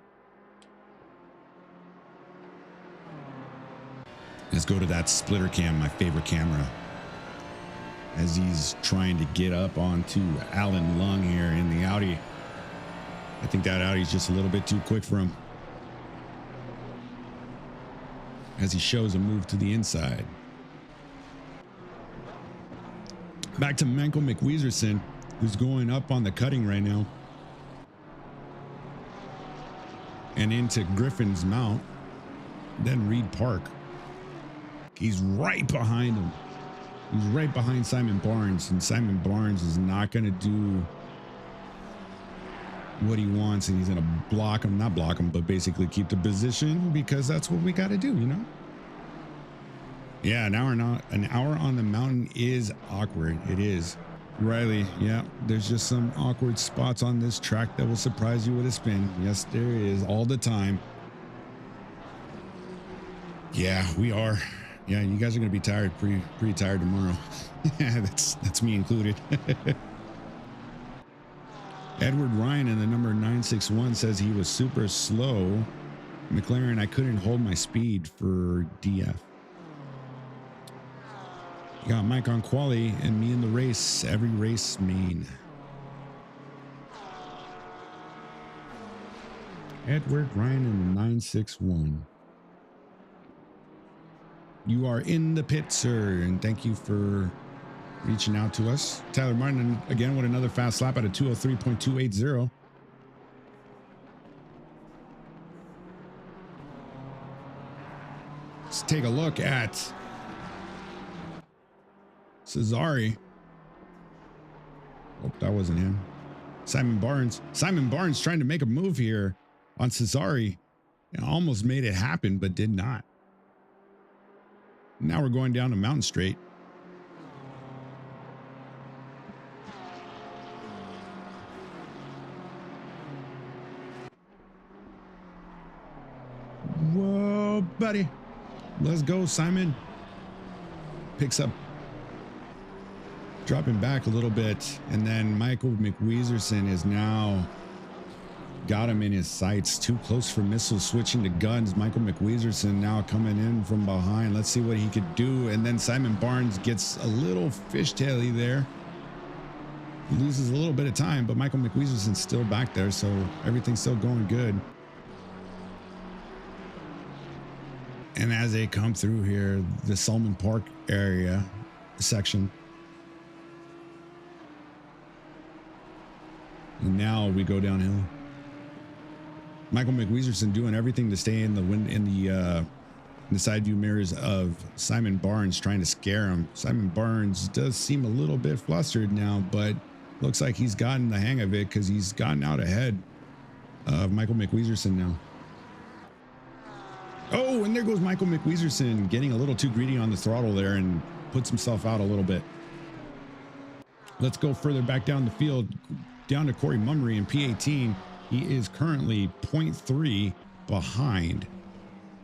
Let's go to that splitter cam, my favorite camera, as he's trying to get up onto Alan Lung here in the Audi. I think that Audi's just a little bit too quick for him as he shows a move to the inside. Back to Michael McWeezerson, who's going up on the cutting right now and into Griffin's Mount, then Reed Park. He's right behind him. He's right behind Simon Barnes, and Simon Barnes is not going to do what he wants, and he's going to block him, not block him, but basically keep the position because that's what we got to do, you know? Yeah, an hour on the mountain is awkward. It is. Riley, yeah, there's just some awkward spots on this track that will surprise you with a spin. Yes, there is, all the time. Yeah, we are. Yeah, you guys are going to be tired, pretty tired tomorrow. Yeah, that's me included. Edward Ryan in the number 961 says he was super slow. McLaren, I couldn't hold my speed for DF. You got Mike on quali and me in the race, every race main. Edward Ryan in the 961. You are in the pit, sir, and thank you for reaching out to us. Tyler Martin again with another fast lap at a 203.280. Let's take a look at Cesare. Oh, that wasn't him. Simon Barnes. Simon Barnes trying to make a move here on Cesare. And almost made it happen, but did not. Now we're going down to Mountain Straight. Whoa, buddy. Let's go, Simon. Picks up. Dropping back a little bit. And then Michael McWeezerson is now got him in his sights. Too close for missiles. Switching to guns. Michael McWeezerson now coming in from behind. Let's see what he could do. And then Simon Barnes gets a little fishtaily there. Loses a little bit of time, but Michael McWeezerson's still back there, so everything's still going good. And as they come through here, the Salmon Park area section. And now we go downhill. Michael McWeezerson doing everything to stay in the wind in the side view mirrors of Simon Barnes, trying to scare him. Simon Barnes does seem a little bit flustered now, but looks like he's gotten the hang of it because he's gotten out ahead of Michael McWeezerson now. Oh, and there goes Michael McWeezerson getting a little too greedy on the throttle there and puts himself out a little bit. Let's go further back down the field, down to Corey Mummery in P18. He is currently 0.3 behind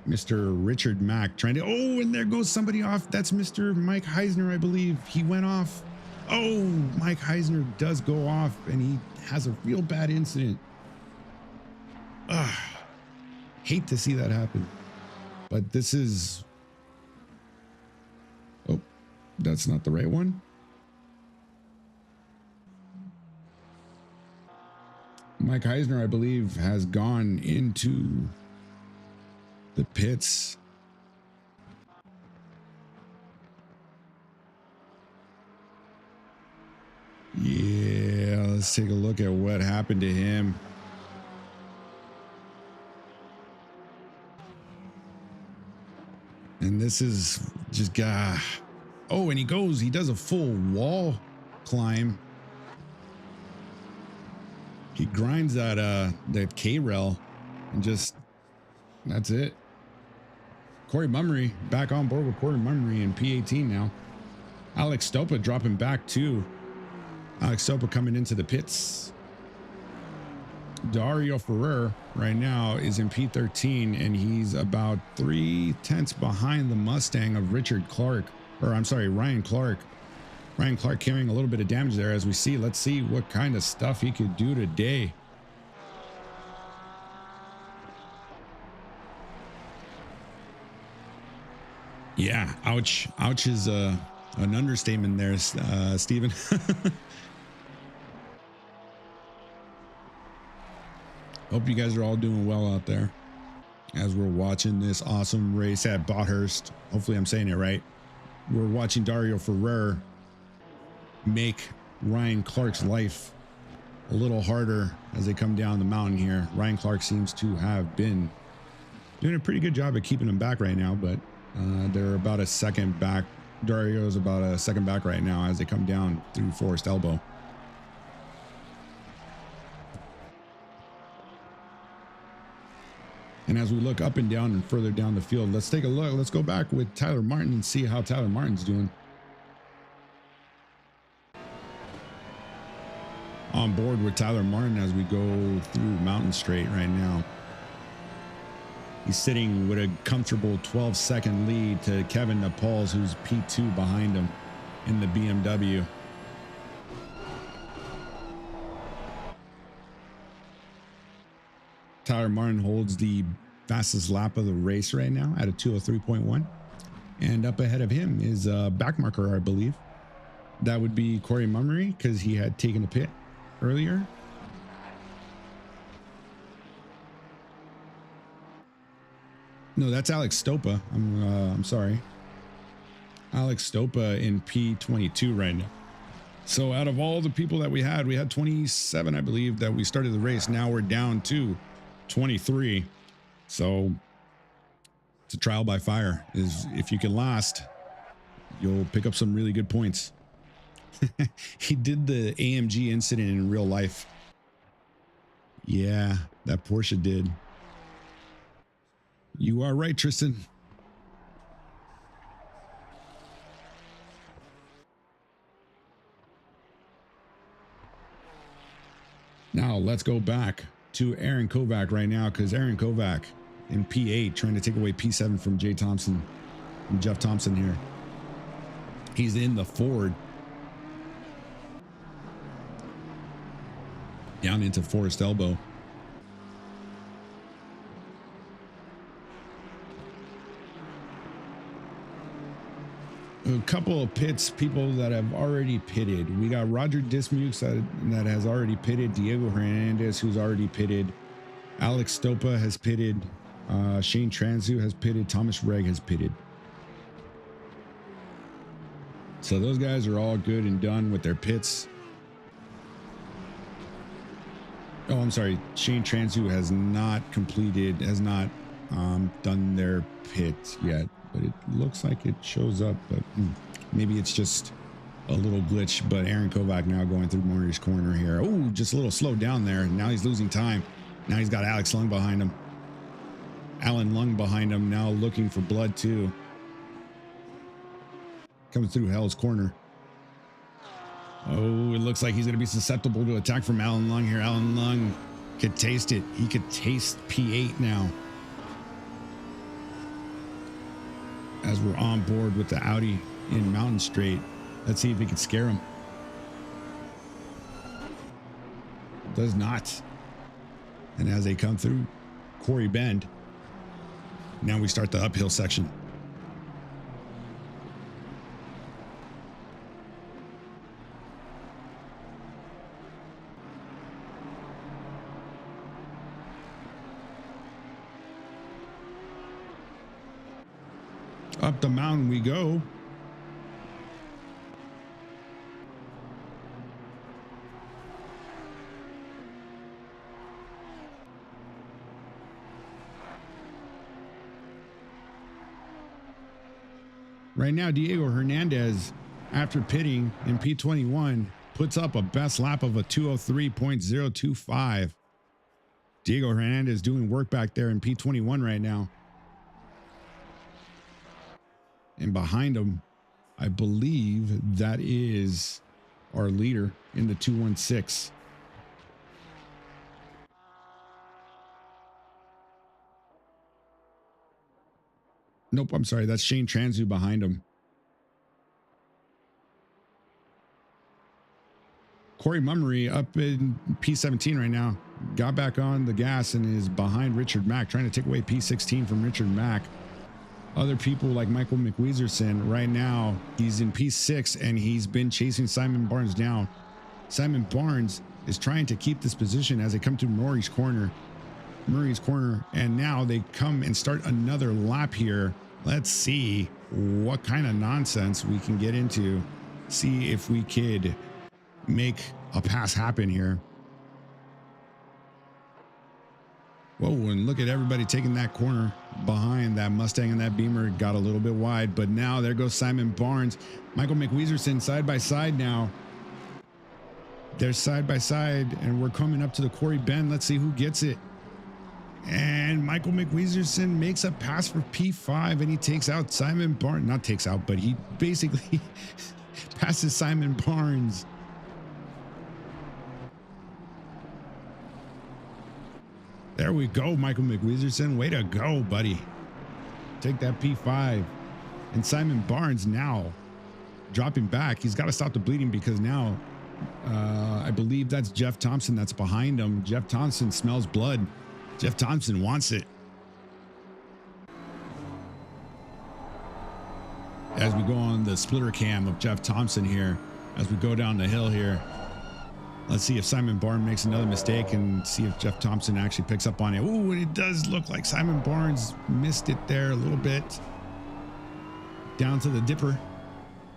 Mr. Richard Mack trying to, oh, and there goes somebody off. That's Mr. Mike Heisner, I believe. He went off. Oh, Mike Heisner does go off and he has a real bad incident. Hate to see that happen. But this is, oh, that's not the right one. Mike Heisner, I believe, has gone into the pits. Yeah, let's take a look at what happened to him. And this is just, oh, and he does a full wall climb. He grinds that K-rail and just, that's it. Corey Mummery back on board with Corey Mummery in P18 now. Alex Stopa dropping back too. Alex Stopa coming into the pits. Dario Ferrer right now is in P13 and he's about 3/10 behind the Mustang of Richard Clark, or I'm sorry, Ryan Clark. Ryan Clark carrying a little bit of damage there as we see. Let's see what kind of stuff he could do today. Yeah, ouch. Ouch is an understatement there, Steven. Hope you guys are all doing well out there as we're watching this awesome race at Bathurst. Hopefully I'm saying it right. We're watching Dario Ferrer make Ryan Clark's life a little harder as they come down the mountain here. Ryan Clark seems to have been doing a pretty good job at keeping him back right now, but they're about a second back. Dario's about a second back right now as they come down through Forest Elbow. And as we look up and down and further down the field, let's take a look. Let's go back with Tyler Martin and see how Tyler Martin's doing. On board with Tyler Martin as we go through Mountain Straight right now. He's sitting with a comfortable 12-second lead to Kevin Nepals, who's P2 behind him in the BMW. Tyler Martin holds the fastest lap of the race right now at a 2:03.1. And up ahead of him is a back marker, I believe. That would be Corey Mummery because he had taken a pit earlier. No, that's Alex Stopa. I'm sorry. Alex Stopa in P22 right now. So out of all the people that we had 27, I believe, that we started the race. Now we're down to 23. So it's a trial by fire. Is if you can last, you'll pick up some really good points. He did the AMG incident in real life. Yeah, that Porsche did. You are right, Tristan. Now let's go back to Aaron Kovac right now, because Aaron Kovac in P8 trying to take away P7 from Jay Thompson and Jeff Thompson here. He's in the Ford. Down into Forest Elbow. A couple of pits, people that have already pitted. We got Roger Dismukes that has already pitted. Diego Hernandez, who's already pitted. Alex Stopa has pitted. Shane Transu has pitted. Thomas Reg has pitted. So those guys are all good and done with their pits. Oh, I'm sorry. Shane Transu has not completed, has not done their pit yet. But it looks like it shows up, but maybe it's just a little glitch. But Aaron Kovac now going through Murray's corner here. Oh, just a little slow down there. Now he's losing time. Now he's got Alex Lung behind him. Alan Lung behind him, now looking for blood too. Coming through Hell's corner. Oh, it looks like he's going to be susceptible to attack from Alan Lung here. Alan Lung could taste it. He could taste P8 now. As we're on board with the Audi in Mountain Straight. Let's see if we can scare him. Does not. And as they come through Quarry Bend, now we start the uphill section. Up the mountain we go. Right now, Diego Hernandez, after pitting in P21, puts up a best lap of a 203.025. Diego Hernandez doing work back there in P21 right now. And behind him, I believe that is our leader in the 216. Nope, I'm sorry. That's Shane Transu behind him. Corey Mummery up in P17 right now. Got back on the gas and is behind Richard Mack, trying to take away P16 from Richard Mack. Other people like Michael McWeezerson right now, he's in P6 and he's been chasing Simon Barnes down. Simon Barnes is trying to keep this position as they come to Murray's corner. And now they come and start another lap here. Let's see what kind of nonsense we can get into. See if we could make a pass happen here. Whoa, and look at everybody taking that corner behind that Mustang, and that Beamer got a little bit wide, but now there goes Simon Barnes. Michael McWeezerson side by side now. They're side by side, and we're coming up to the Quarry Bend. Let's see who gets it. And Michael McWeezerson makes a pass for P5, and he takes out Simon Barnes. Not takes out, but he basically passes Simon Barnes. There we go, Michael McWeezerson. Way to go, buddy. Take that P5. And Simon Barnes now dropping back. He's got to stop the bleeding because now I believe that's Jeff Thompson that's behind him. Jeff Thompson smells blood. Jeff Thompson wants it. As we go on the splitter cam of Jeff Thompson here, as we go down the hill here. Let's see if Simon Barnes makes another mistake and see if Jeff Thompson actually picks up on it. Ooh, and it does look like Simon Barnes missed it there a little bit. Down to the dipper.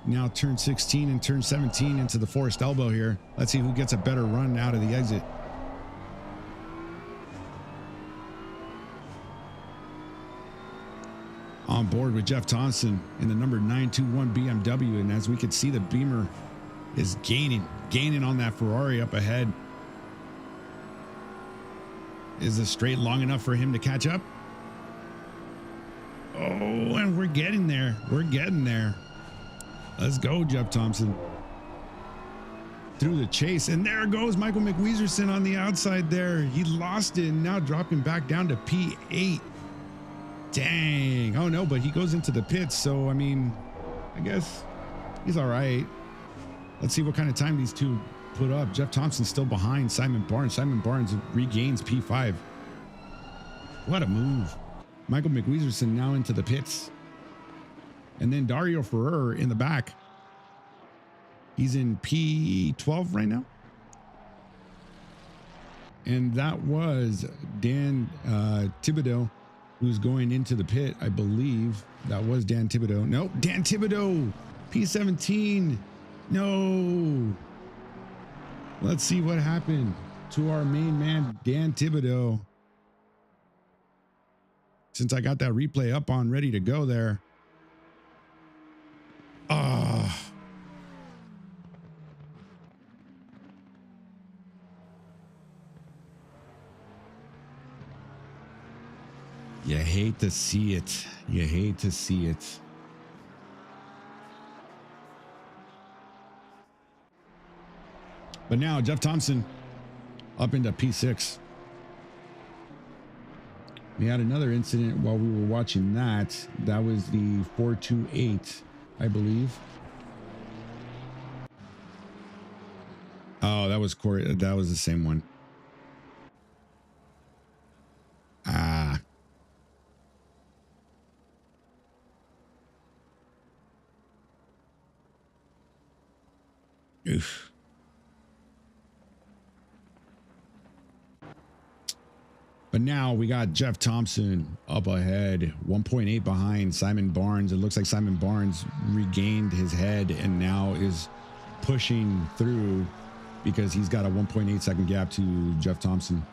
Now turn 16 and turn 17 into the Forest Elbow here. Let's see who gets a better run out of the exit. On board with Jeff Thompson in the number 921 BMW. And as we can see the Beamer is gaining on that Ferrari up ahead. Is the straight long enough for him to catch up? Oh, and we're getting there. We're getting there. Let's go, Jeff Thompson. Through the chase, and there goes Michael McWeezerson on the outside there. He lost it, and now dropping back down to P8. Dang. Oh no, but he goes into the pits, so I mean, I guess he's all right. Let's see what kind of time these two put up. Jeff Thompson still behind Simon Barnes. Simon Barnes regains P5. What a move. Michael McWeezerson now into the pits. And then Dario Ferrer in the back. He's in P12 right now. And that was Dan Thibodeau, who's going into the pit. I believe that was Dan Thibodeau. Nope, Dan Thibodeau, P17. No. Let's see what happened to our main man, Dan Thibodeau. Since I got that replay up on ready to go there. Ah. You hate to see it. You hate to see it. But now Jeff Thompson up into P6. We had another incident while we were watching that. That was the 428, I believe. Oh, that was Corey. That was the same one. Ah. Oof. But now we got Jeff Thompson up ahead, 1.8 behind Simon Barnes. It looks like Simon Barnes regained his head and now is pushing through because he's got a 1.8 second gap to Jeff Thompson.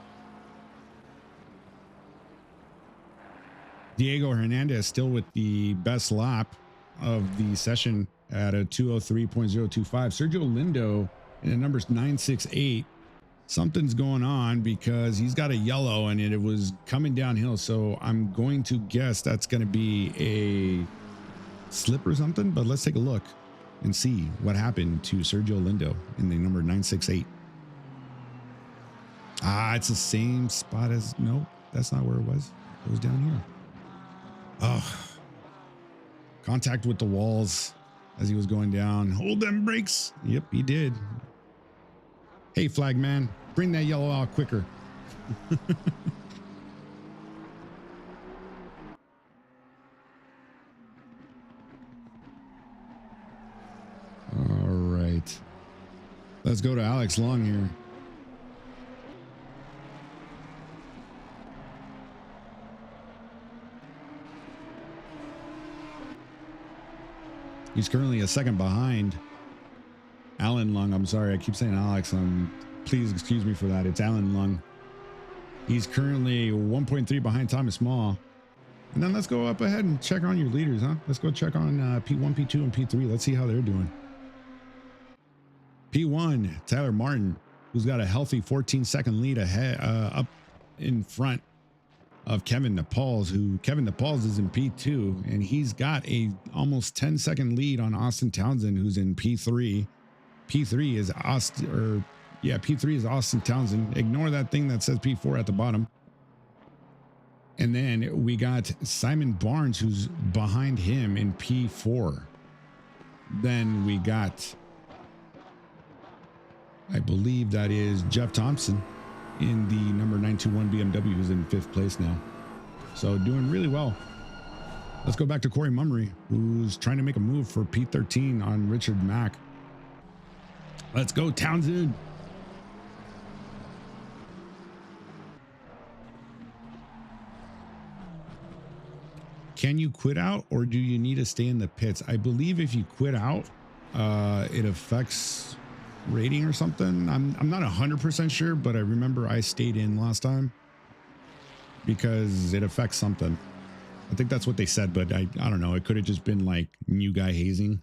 Diego Hernandez still with the best lap of the session at a 203.025. Sergio Lindo in the numbers 968. Something's going on because he's got a yellow and it was coming downhill. So I'm going to guess that's going to be a slip or something, but let's take a look and see what happened to Sergio Lindo in the number 968. Ah, it's the same spot as, no, that's not where it was. It was down here. Oh, contact with the walls as he was going down. Hold them brakes. Yep, he did. Hey, flag man, bring that yellow out quicker. All right. Let's go to Alex Long here. He's currently a second behind Alan Lung. I'm sorry, I keep saying Alex. Please excuse me for that. It's Alan Lung. He's currently 1.3 behind Thomas Small. And then let's go up ahead and check on your leaders, huh? Let's go check on P1, P2, and P3. Let's see how they're doing. P1, Tyler Martin, who's got a healthy 14-second lead ahead, up in front of Kevin Nepals, who Kevin Nepals is in P2, and he's got a almost 10-second lead on Austin Townsend, who's in P3. P3 is P3 is Austin Townsend. Ignore that thing that says P4 at the bottom. And then we got Simon Barnes, who's behind him in P4. Then we got, I believe that is Jeff Thompson in the number 921 BMW, who's in 5th place now. So doing really well. Let's go back to Corey Mummery, who's trying to make a move for P13 on Richard Mack. Let's go, Townsend. Can you quit out or do you need to stay in the pits? I believe if you quit out, it affects rating or something. I'm not 100% sure, but I remember I stayed in last time because it affects something. I think that's what they said, but I don't know. It could have just been like new guy hazing.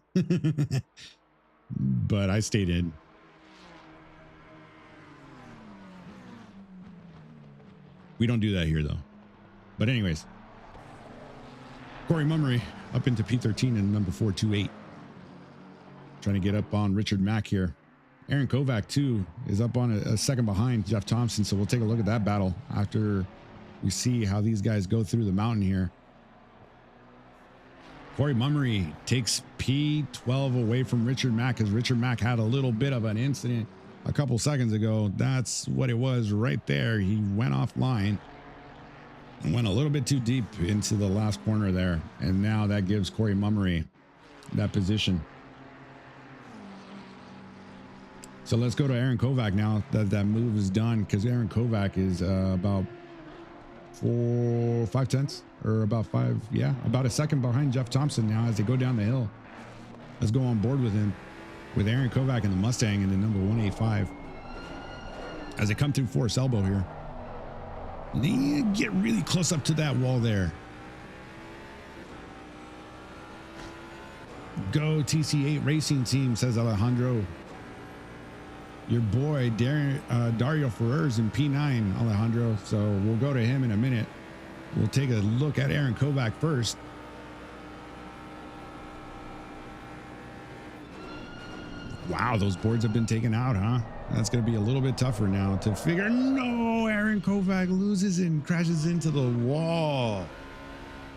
but I stayed in. We don't do that here though. But anyways, Corey Mummery up into P13 and number 428. Trying to get up on Richard Mack here. Aaron Kovac too is up on a second behind Jeff Thompson. So we'll take a look at that battle after we see how these guys go through the mountain here. Corey Mummery takes P12 away from Richard Mack because Richard Mack had a little bit of an incident a couple seconds ago. That's what it was right there. He went offline and went a little bit too deep into the last corner there. And now that gives Corey Mummery that position. So let's go to Aaron Kovac now that move is done, because Aaron Kovac is about 5 tenths or about a second behind Jeff Thompson now as they go down the hill. Let's go on board with him, with Aaron Kovac in the Mustang in the number 185 as they come through Forest Elbow here. They get really close up to that wall there. Go TC8 Racing Team, says Alejandro. Your boy Dario Ferrer's in P9, Alejandro. So we'll go to him in a minute. We'll take a look at Aaron Kovac first. Wow, those boards have been taken out, huh? That's going to be a little bit tougher now to figure. No, Aaron Kovac loses and crashes into the wall.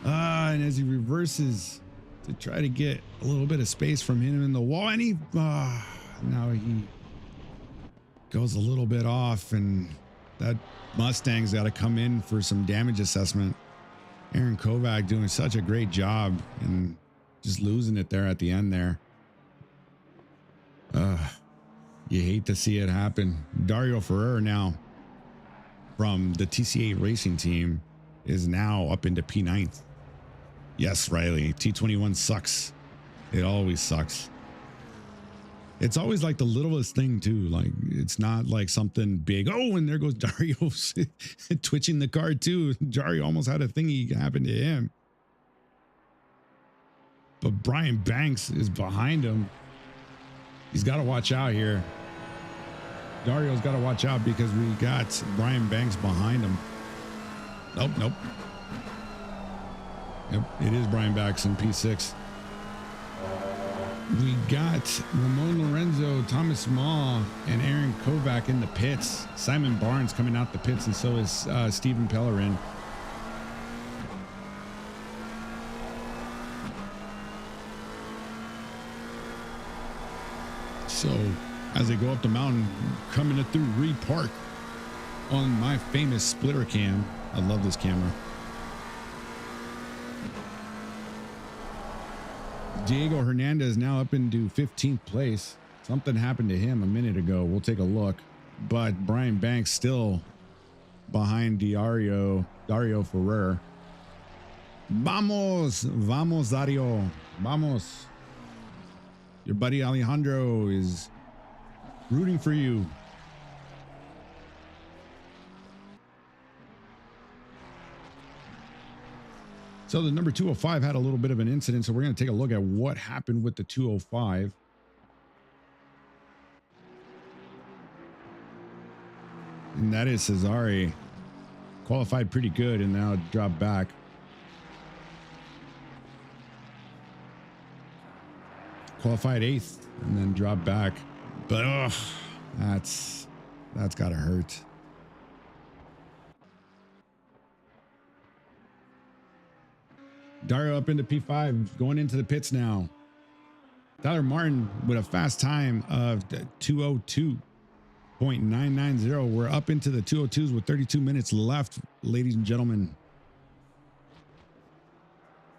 And as he reverses to try to get a little bit of space from him in the wall, and he now he goes a little bit off, and that Mustang's got to come in for some damage assessment. Aaron Kovac doing such a great job and just losing it there at the end there. You hate to see it happen. Dario Ferrer now from the TC8 Racing Team is now up into P9th. Yes, Riley, T21 sucks. It always sucks. It's always like the littlest thing too. Like, it's not like something big. Oh, and there goes Dario twitching the car too. Dario almost had a thingy happen to him. But Brian Banks is behind him. He's got to watch out here. Dario's got to watch out because we got Brian Banks behind him. Nope. Yep, it is Brian Banks in P6. We got Ramon Lorenzo, Thomas Maw, and Aaron Kovac in the pits. Simon Barnes coming out the pits, and so is Stephen Pellerin. So as they go up the mountain, coming through Reed Park on my famous splitter cam. I love this camera. Diego Hernandez now up into 15th place. Something happened to him a minute ago. We'll take a look. But Brian Banks still behind Dario Ferrer. Vamos, Dario. Vamos. Your buddy Alejandro is rooting for you. So the number 205 had a little bit of an incident, so we're going to take a look at what happened with the 205. And that is SRA. Qualified pretty good and now dropped back. Qualified 8th and then dropped back. But that's got to hurt. Dario up into P5, going into the pits now. Tyler Martin with a fast time of 2:02.990. We're up into the 2:02s with 32 minutes left, ladies and gentlemen.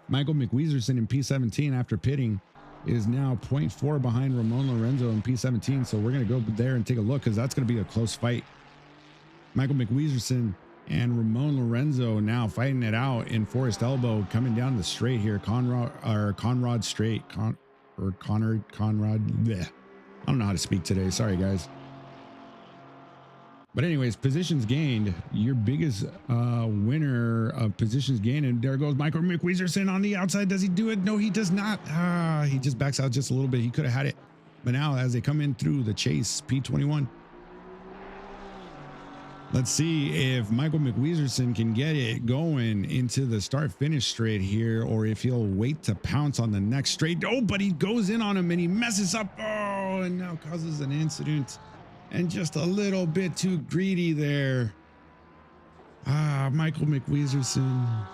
Michael McWeezerson in P17 after pitting is now 0.4 behind Ramon Lorenzo in P17. So we're going to go there and take a look because that's going to be a close fight. Michael McWeezerson and Ramon Lorenzo now fighting it out in Forest Elbow, coming down the straight here. Conrad Straight. Conrad. Bleh. I don't know how to speak today. Sorry, guys. But anyways, positions gained. Your biggest winner of positions gained. And there goes Michael McWeezerson on the outside. Does he do it? No, he does not. He just backs out just a little bit. He could have had it. But now as they come in through the chase, P21. Let's see if Michael McWeezerson can get it going into the start-finish straight here, or if he'll wait to pounce on the next straight. Oh, but he goes in on him and he messes up. Oh, and now causes an incident. And just a little bit too greedy there. Ah, Michael McWeezerson.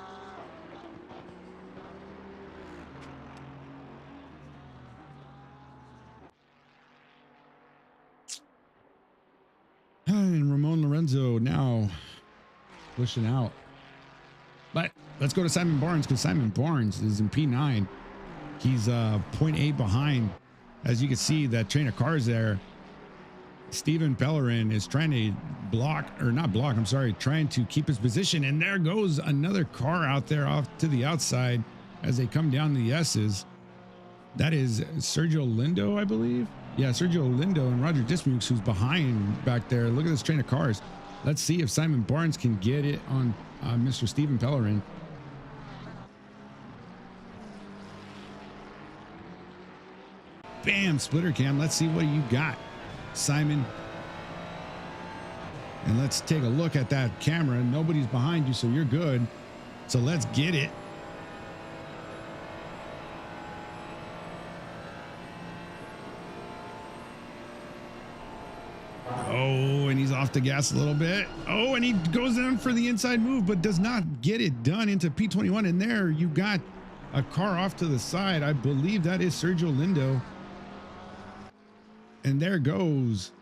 And Ramon Lorenzo now pushing out. But let's go to Simon Barnes, because Simon Barnes is in P9. He's 0.8 behind. As you can see, that train of cars there. Steven Pellerin is trying to trying to keep his position. And there goes another car out there off to the outside as they come down the S's. That is Sergio Lindo, I believe. Yeah, Sergio Lindo and Roger Dismukes, who's behind back there. Look at this train of cars. Let's see if Simon Barnes can get it on Mr. Steven Pellerin. Bam, splitter cam. Let's see what you got, Simon. And let's take a look at that camera. Nobody's behind you, so you're good. So let's get it. Oh, and he's off the gas a little bit. Oh, and he goes in for the inside move, but does not get it done into P21. And there you got a car off to the side. I believe that is Sergio Lindo. And there goes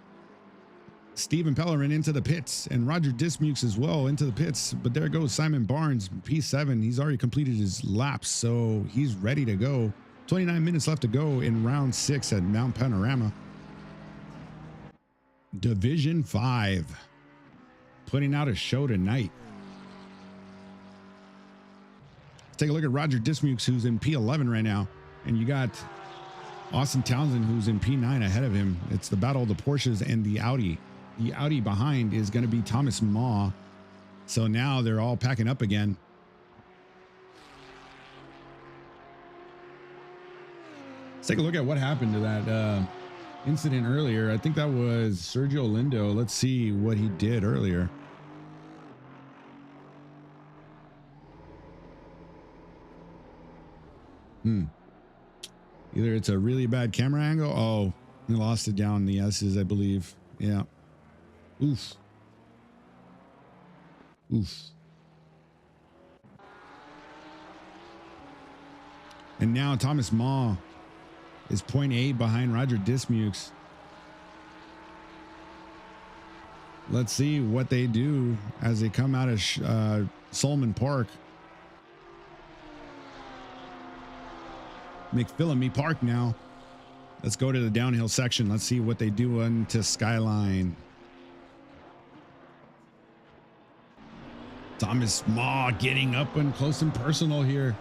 Steven Pellerin into the pits, and Roger Dismukes as well into the pits. But there goes Simon Barnes, P7. He's already completed his laps, so he's ready to go. 29 minutes left to go in round 6 at Mount Panorama. Division 5, putting out a show tonight. Let's take a look at Roger Dismukes, who's in P11 right now. And you got Austin Townsend, who's in P9 ahead of him. It's the battle of the Porsches and the Audi. The Audi behind is going to be Thomas Maw. So now they're all packing up again. Let's take a look at what happened to that incident earlier. I think that was Sergio Lindo. Let's see what he did earlier. Either it's a really bad camera angle. Oh, he lost it down the S's, I believe. Yeah. Oof. Oof. And now Thomas Maw is 0.8 behind Roger Dismukes. Let's see what they do as they come out of Solomon Park. McPhillamy Park now. Let's go to the downhill section. Let's see what they do into Skyline. Thomas Maw getting up and close and personal here.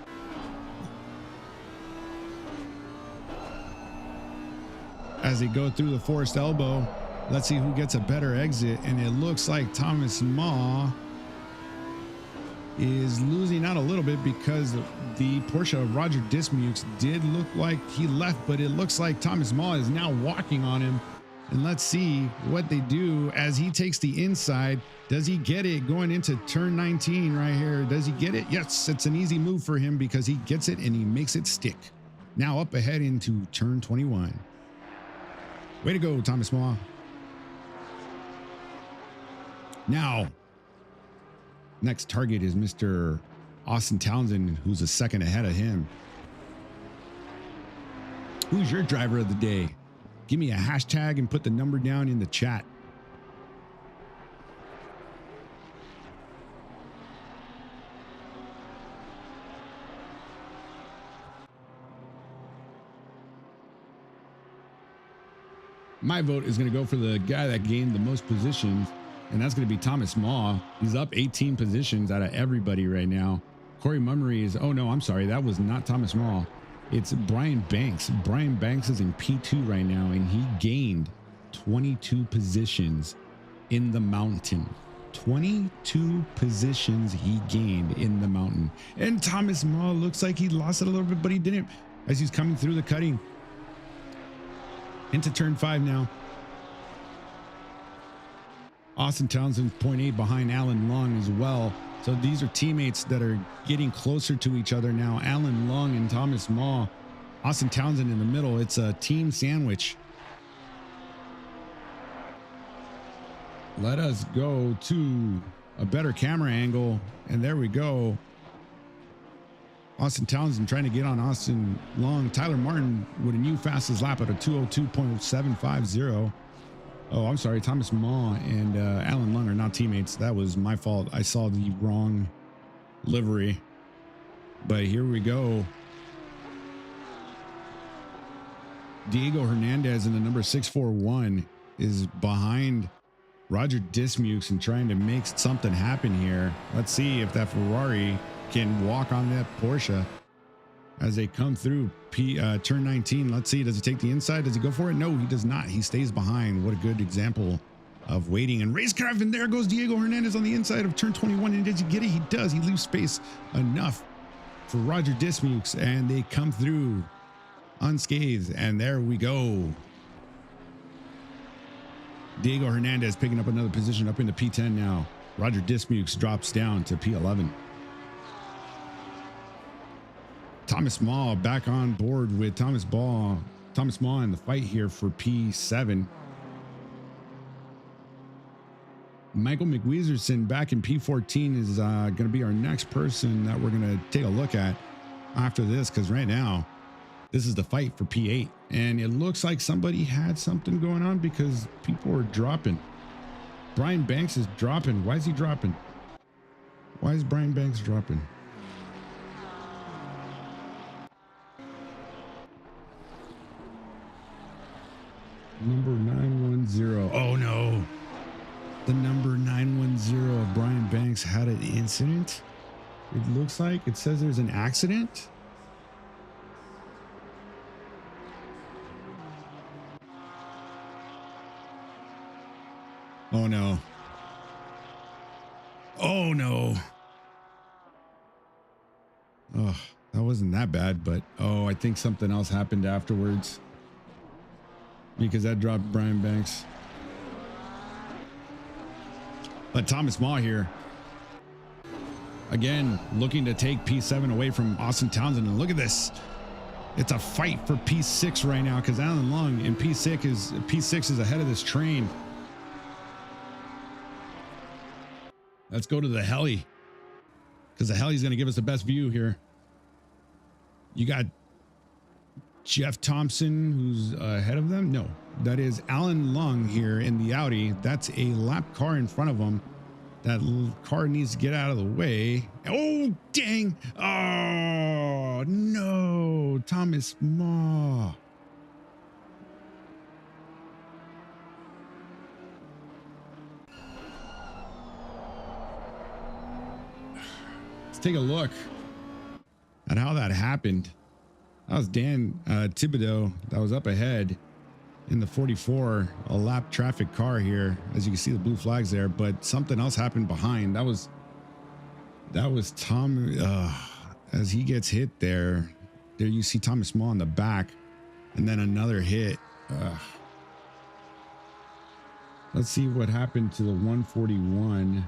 As they go through the Forest Elbow, let's see who gets a better exit. And it looks like Thomas Maw is losing out a little bit, because the Porsche of Roger Dismukes did look like he left, but it looks like Thomas Maw is now walking on him. And let's see what they do as he takes the inside. Does he get it going into turn 19 right here? Does he get it? Yes, it's an easy move for him because he gets it and he makes it stick. Now up ahead into turn 21. Way to go, Thomas Maw. Now, next target is Mr. Austin Townsend, who's a second ahead of him. Who's your driver of the day? Give me a hashtag and put the number down in the chat. My vote is going to go for the guy that gained the most positions, and that's going to be Thomas Maw. He's up 18 positions out of everybody right now. Corey Mummery is, oh no, I'm sorry, that was not Thomas Maw. It's Brian Banks. Brian Banks is in P2 right now, and he gained 22 positions in the mountain. 22 positions he gained in the mountain. And Thomas Maw looks like he lost it a little bit, but he didn't. As he's coming through the cutting, Into turn 5 now. Austin Townsend 0.8 behind Alan Long as well. So these are teammates that are getting closer to each other now. Alan Long and Thomas Maw. Austin Townsend in the middle. It's a team sandwich. Let us go to a better camera angle. And there we go. Austin Townsend trying to get on Austin Long. Tyler Martin with a new fastest lap at a 202.750. Oh, I'm sorry. Thomas Maw and Alan Long are not teammates. That was my fault. I saw the wrong livery. But here we go. Diego Hernandez in the number 641 is behind Roger Dismukes and trying to make something happen here. Let's see if that Ferrari can walk on that Porsche as they come through turn 19. Let's see, does he take the inside? Does he go for it? No, he does not. He stays behind. What a good example of waiting and racecraft. And there goes Diego Hernandez on the inside of turn 21. And does he get it? He does. He leaves space enough for Roger Dismukes, and they come through unscathed. And there we go. Diego Hernandez picking up another position up into P10 now. Roger Dismukes drops down to P11. Thomas Maw back on board with Thomas Maw in the fight here for P7. Michael McWeezerson back in P14 is going to be our next person that we're going to take a look at after this, because right now this is the fight for P8, and it looks like somebody had something going on because people are dropping. Brian Banks is dropping. Why is he dropping? Why is Brian Banks dropping? Number 910. Oh no. The number 910 of Brian Banks had an incident. It looks like it says there's an accident. Oh no. Oh no. Oh, that wasn't that bad, but oh, I think something else happened afterwards, because that dropped Brian Banks. But Thomas Maw here, again, looking to take P7 away from Austin Townsend. And look at this. It's a fight for P6 right now, because Alan Long in P6 is ahead of this train. Let's go to the heli, because the heli is going to give us the best view here. You got Jeff Thompson, who's ahead of them. No, that is Alan Long here in the Audi. That's a lap car in front of him. That car needs to get out of the way. Oh, dang. Oh, no. Thomas Maw. Let's take a look at how that happened. That was Dan Thibodeau that was up ahead in the 44, a lap traffic car here. As you can see the blue flags there, but something else happened behind. That was Tom, as he gets hit there. There you see Thomas Maw in the back, and then another hit. Let's see what happened to the 141.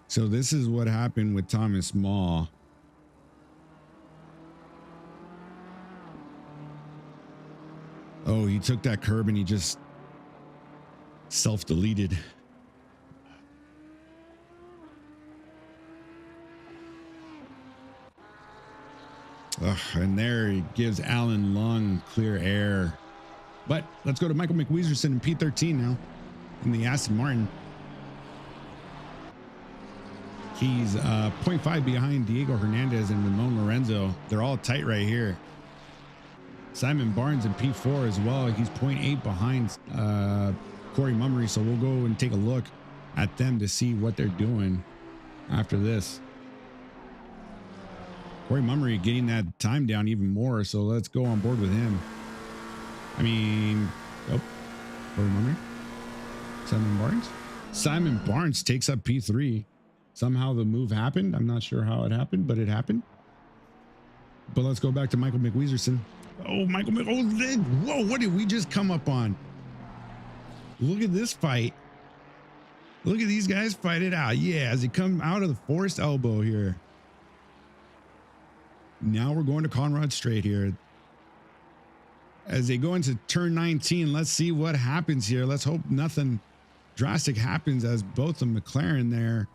So this is what happened with Thomas Maw. Oh, he took that curb and he just self-deleted. And there he gives Alan Long clear air. But let's go to Michael McWeezerson in P13 now in the Aston Martin. He's 0.5 behind Diego Hernandez and Ramon Lorenzo. They're all tight right here. Simon Barnes in P4 as well. He's 0.8 behind Corey Mummery. So we'll go and take a look at them to see what they're doing after this. Corey Mummery getting that time down even more. So let's go on board with him. I mean, oh, Corey Mummery. Simon Barnes. Simon Barnes takes up P3. Somehow the move happened. I'm not sure how it happened, but it happened. But let's go back to Michael McWeezerson. Oh, whoa, what did we just come up on? Look at this fight. Look at these guys fight it out. Yeah, as they come out of the forced elbow here. Now we're going to Conrad Straight here. As they go into turn 19, let's see what happens here. Let's hope nothing drastic happens as both the McLaren there,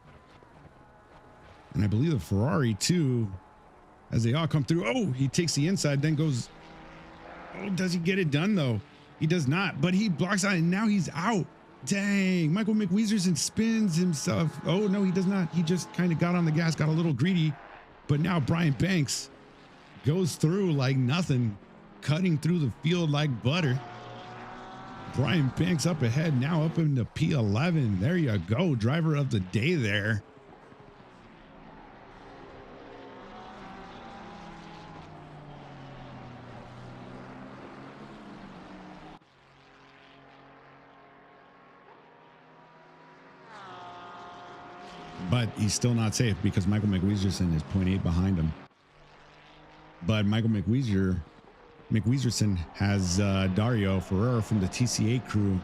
and I believe the Ferrari too, as they all come through. Oh, he takes the inside, then goes. Oh, does he get it done though? He does not, but he blocks out and now he's out. Dang, Michael McWeezerson spins himself. Oh no, he does not. He just kind of got on the gas, got a little greedy, but now Brian Banks goes through like nothing, cutting through the field like butter. Brian Banks up ahead, now up into P11. There you go, driver of the day there. But he's still not safe because Michael McWeezerson is 0.8 behind him. But Michael McWeezerson has Dario Ferrer from the TCA crew.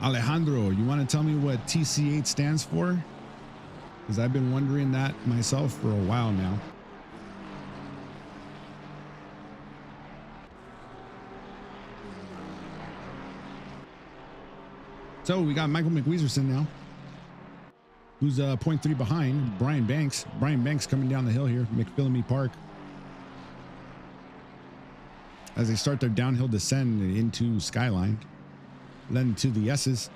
Alejandro, you want to tell me what TC8 stands for? Because I've been wondering that myself for a while now. So we got Michael McWeezerson now, who's 0.3 behind Brian Banks. Brian Banks coming down the hill here, McPhillamy Park, as they start their downhill descent into Skyline, then to the S's.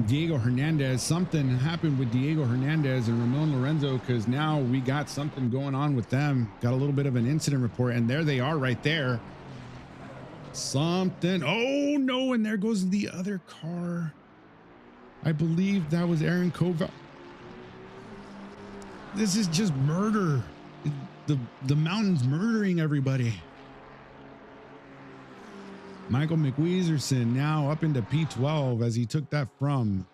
Diego Hernandez, something happened with Diego Hernandez and Ramon Lorenzo, because now we got something going on with them. Got a little bit of an incident report, and there they are right there. Something. Oh no, and there goes the other car. I believe that was Aaron Koval. This is just murder. The mountain's murdering everybody. Michael McWeezerson now up into P12 as he took that from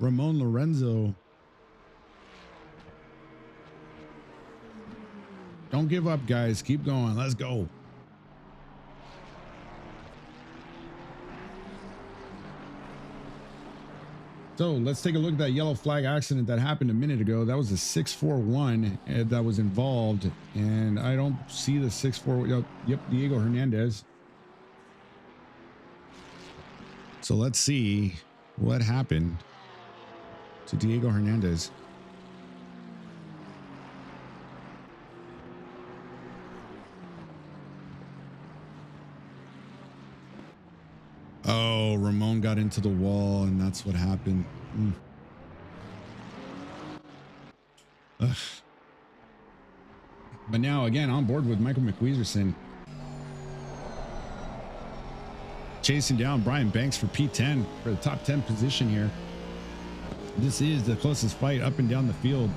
Ramon Lorenzo. Don't give up, guys. Keep going. Let's go. So let's take a look at that yellow flag accident that happened a minute ago. That was a 641 that was involved, and I don't see the 641. Yep, Diego Hernandez. So let's see what happened to Diego Hernandez. Oh, Ramon got into the wall, and that's what happened. Ugh. But now, again, on board with Michael McWeezerson, chasing down Brian Banks for P10 for the top 10 position here. This is the closest fight up and down the field.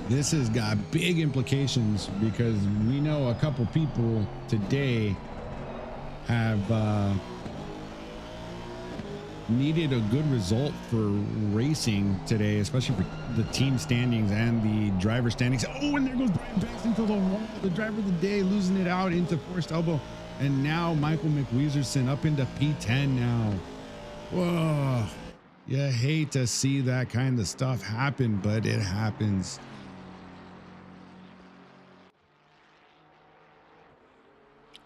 This has got big implications because we know a couple people today have needed a good result for racing today, especially for the team standings and the driver standings. Oh, and there goes Brian Banks into the wall. The driver of the day losing it out into forced elbow. And now Michael McWeezerson up into P10 now. Whoa. You hate to see that kind of stuff happen, but it happens.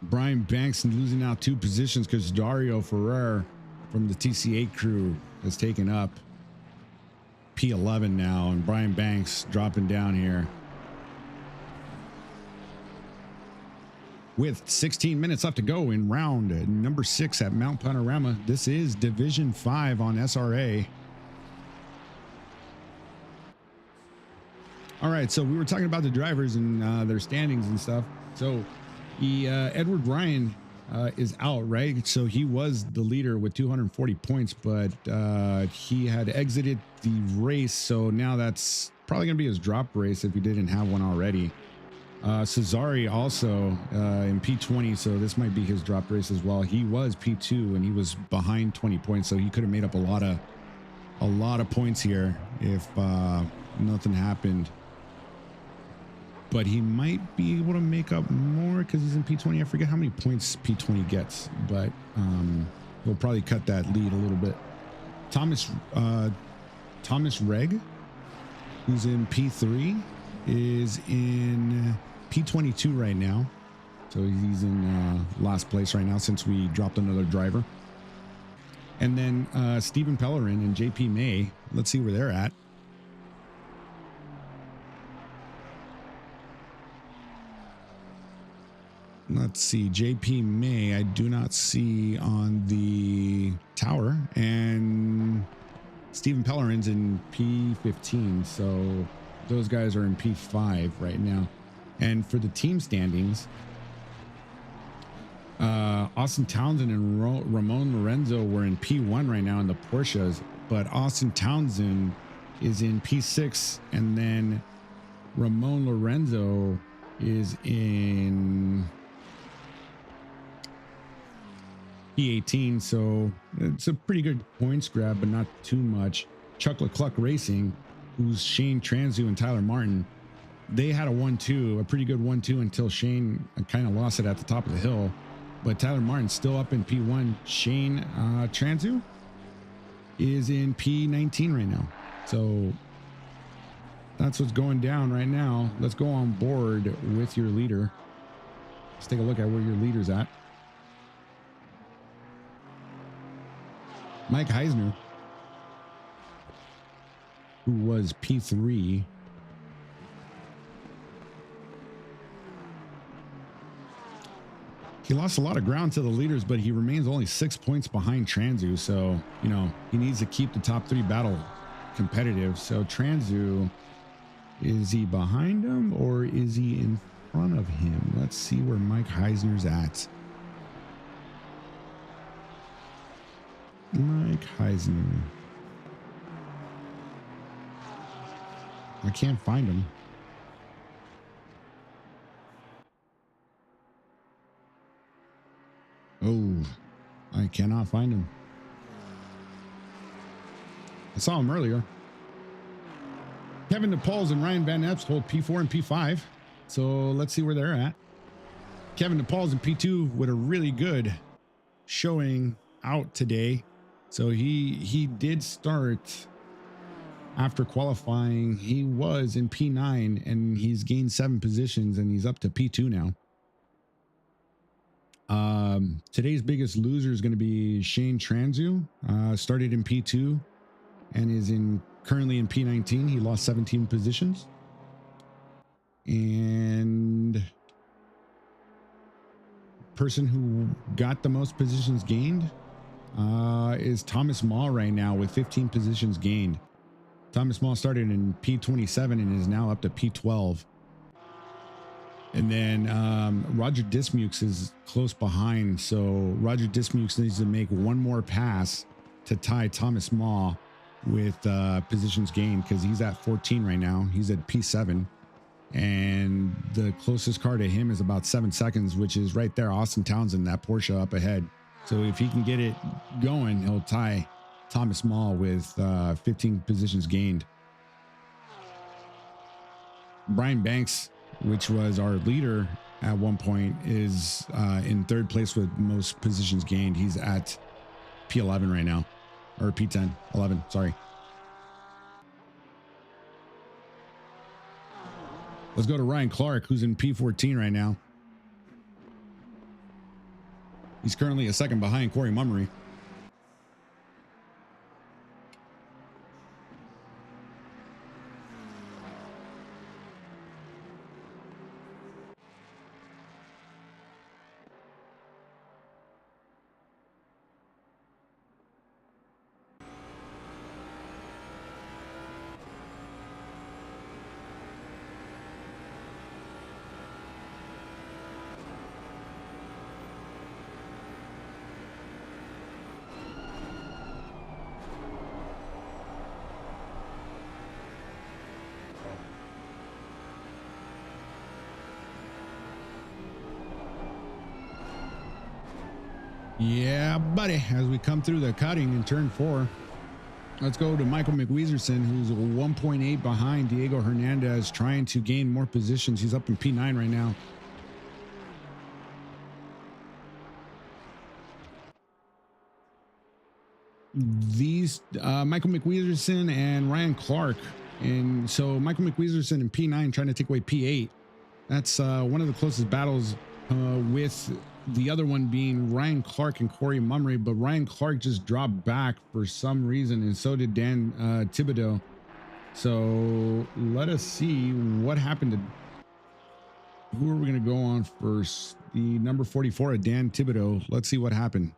Brian Banks losing out 2 positions because Dario Ferrer from the TC8 crew has taken up P11 now, and Brian Banks dropping down here. with 16 minutes left to go in round number 6 at Mount Panorama. This is Division 5 on SRA. All right, so we were talking about the drivers and their standings and stuff. So Edward Ryan is out, right? So he was the leader with 240 points, but he had exited the race. So now that's probably going to be his drop race if he didn't have one already. Cesari also in P20, so this might be his drop race as well. He was P2 and he was behind 20 points, so he could have made up a lot of points here if nothing happened. But he might be able to make up more because he's in P20. I forget how many points P20 gets, but we'll probably cut that lead a little bit. Thomas Reg, who's in P3, is in P22 right now. So he's in last place right now since we dropped another driver. And then Stephen Pellerin and JP May, let's see where they're at. Let's see, JP May, I do not see on the tower, and Stephen Pellerin's in P15, so those guys are in P5 right now. And for the team standings, Austin Townsend and Ramon Lorenzo were in P1 right now in the Porsches, but Austin Townsend is in P6, and then Ramon Lorenzo is in P18, so it's a pretty good points grab, but not too much. Chuck Leclerc Racing, who's Shane Transu and Tyler Martin, they had a 1-2, a pretty good 1-2 until Shane kind of lost it at the top of the hill. But Tyler Martin's still up in P1. Shane Transu is in P19 right now. So that's what's going down right now. Let's go on board with your leader. Let's take a look at where your leader's at. Mike Heisner, who was P3, he lost a lot of ground to the leaders, but he remains only 6 points behind Transu. So, you know, he needs to keep the top 3 battle competitive. So Transu, is he behind him or is he in front of him? Let's see where Mike Heisner's at. Mike Heisner. I can't find him. Oh, I cannot find him. I saw him earlier. Kevin DePauls and Ryan Van Epps hold P4 and P5. So let's see where they're at. Kevin DePauls in P2 with a really good showing out today. So he did start after qualifying. He was in P9 and he's gained 7 positions and he's up to P2 now. Today's biggest loser is going to be Shane Transu. Started in P2 and is currently in P19. He lost 17 positions. And person who got the most positions gained is Thomas Maw right now with 15 positions gained. Thomas Maw started in P27 and is now up to P12. And then Roger Dismukes is close behind. So Roger Dismukes needs to make one more pass to tie Thomas Maw with positions gained because he's at 14 right now. He's at P7. And the closest car to him is about 7 seconds, which is right there, Austin Townsend, that Porsche up ahead. So if he can get it going, he'll tie Thomas Maw with 15 positions gained. Brian Banks, which was our leader at one point, is in 3rd place with most positions gained. He's at P11 right now, or P10, 11, sorry. Let's go to Ryan Clark, who's in P14 right now. He's currently a second behind Corey Mummery. Yeah, buddy. As we come through the cutting in turn 4, let's go to Michael McWeezerson, who's 1.8 behind Diego Hernandez, trying to gain more positions. He's up in P9 right now. These Michael McWeezerson and Ryan Clark, and so Michael McWeezerson in P9 trying to take away P8. That's one of the closest battles, with the other one being Ryan Clark and Corey Mummery, but Ryan Clark just dropped back for some reason, and so did Dan Thibodeau. So let us see what happened to, who are we going to go on first? The number 44 at Dan Thibodeau. Let's see what happened.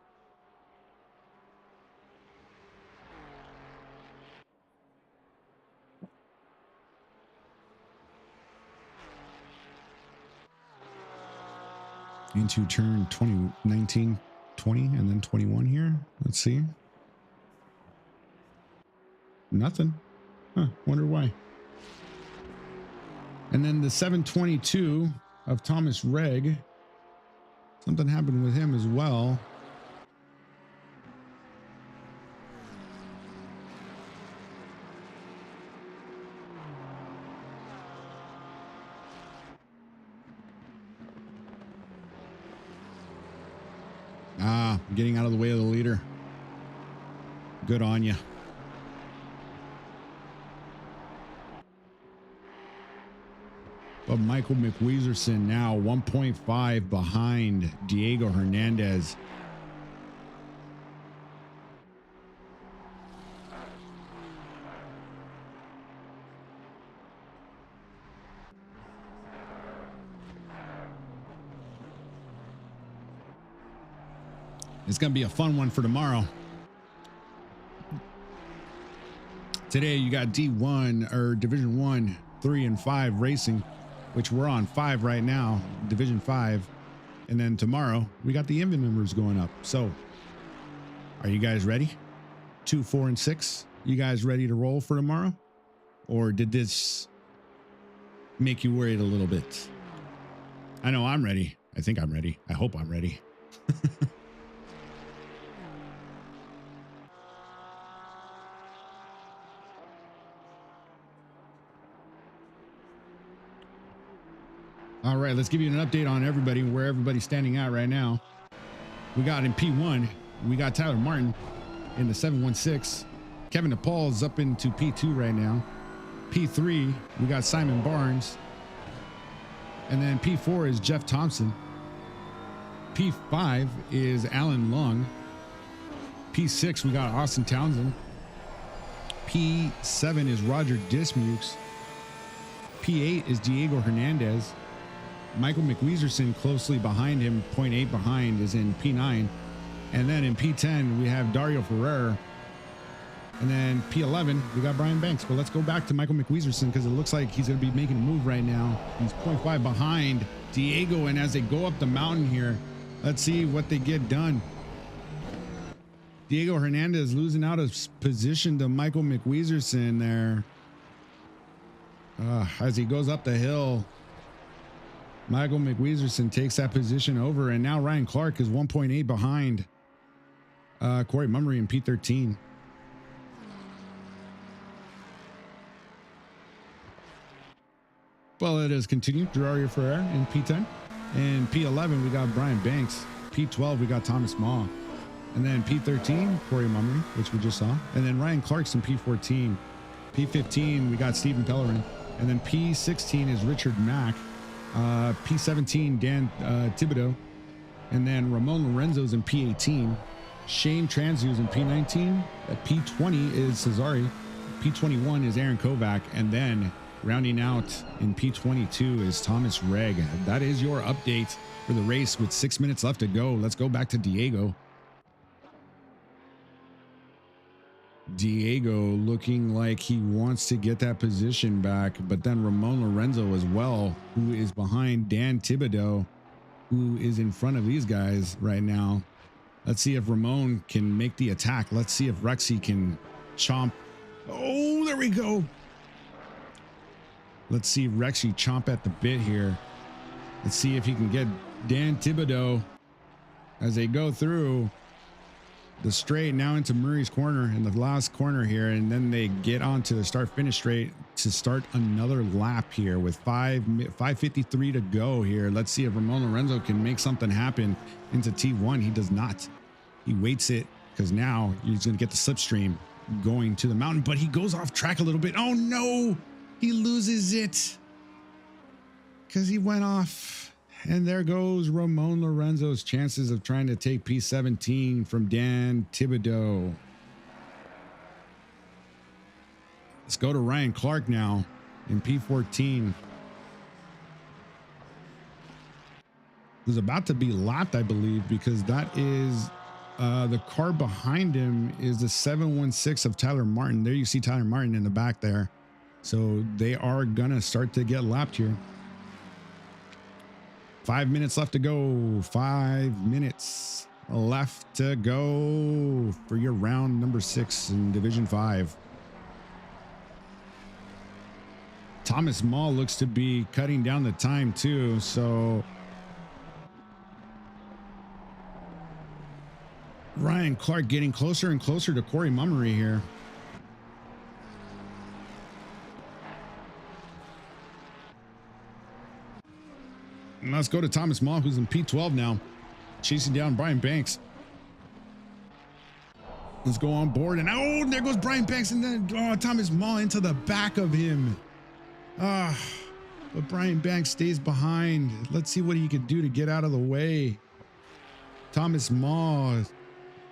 Into turn 20, 19, 20, and then 21 here. Let's see. Nothing. Huh, wonder why. And then the 722 of Thomas Reg. Something happened with him as well. Getting out of the way of the leader. Good on you. But Michael McWeezerson now 1.5 behind Diego Hernandez. It's going to be a fun one for tomorrow. Today, you got D1 or Division 1, 3, and 5 racing, which we're on 5 right now, Division 5. And then tomorrow, we got the Inven numbers going up. So, are you guys ready? 2, 4, and 6. You guys ready to roll for tomorrow? Or did this make you worried a little bit? I know I'm ready. I think I'm ready. I hope I'm ready. All right, let's give you an update on everybody, where everybody's standing at right now. We got in P1, we got Tyler Martin in the 716. Kevin DePaul's up into P2 right now. P3, we got Simon Barnes. And then P4 is Jeff Thompson. P5 is Alan Lung. P6, we got Austin Townsend. P7 is Roger Dismukes. P8 is Diego Hernandez. Michael McWeezerson closely behind him, 0.8 behind, is in P9. And then in P10, we have Dario Ferrer. And then P11, we got Brian Banks. But let's go back to Michael McWeezerson, because it looks like he's going to be making a move right now. He's 0.5 behind Diego. And as they go up the mountain here, let's see what they get done. Diego Hernandez losing out of position to Michael McWeezerson there. As he goes up the hill, Michael McWeezerson takes that position over, and now Ryan Clark is 1.8 behind Corey Mummery in P13. Well, it has continued. Dario Ferrer in P10. In P11, we got Brian Banks. P12, we got Thomas Maw. And then P13, Corey Mummery, which we just saw. And then Ryan Clark's in P14. P15, we got Stephen Pellerin. And then P16 is Richard Mack. P17, Dan Thibodeau. And then Ramon Lorenzo's in P18. Shane Transu's in P19. At P20 is Cesari. P21 is Aaron Kovac. And then rounding out in P22 is Thomas Reg. That is your update for the race with 6 minutes left to go. Let's go back to Diego. Diego looking like he wants to get that position back, but then Ramon Lorenzo as well, who is behind Dan Thibodeau, who is in front of these guys right now. Let's see if Ramon can make the attack. Let's see if Rexy can chomp. Oh, there we go. Let's see Rexy chomp at the bit here. Let's see if he can get Dan Thibodeau as they go through the straight now into Murray's corner in the last corner here, and then they get onto the start finish straight to start another lap here with 5:53 to go here. Let's see if Ramon Lorenzo can make something happen into T1. He does not. He waits it because now he's going to get the slipstream going to the mountain, but he goes off track a little bit. Oh no, he loses it because he went off. And there goes Ramon Lorenzo's chances of trying to take P17 from Dan Thibodeau. Let's go to Ryan Clark now in P14. Who's about to be lapped, I believe, because that is the car behind him is the 716 of Tyler Martin. There you see Tyler Martin in the back there. So they are going to start to get lapped here. 5 minutes left to go. 5 minutes left to go for your round number 6 in Division 5. Thomas Mall looks to be cutting down the time too. So Ryan Clark getting closer and closer to Corey Mummery here. And let's go to Thomas Mall, who's in P12 now, chasing down Brian Banks. Let's go on board, and oh, there goes Brian Banks, and then Thomas Mall into the back of him. But Brian Banks stays behind. Let's see what he can do to get out of the way. Thomas Mall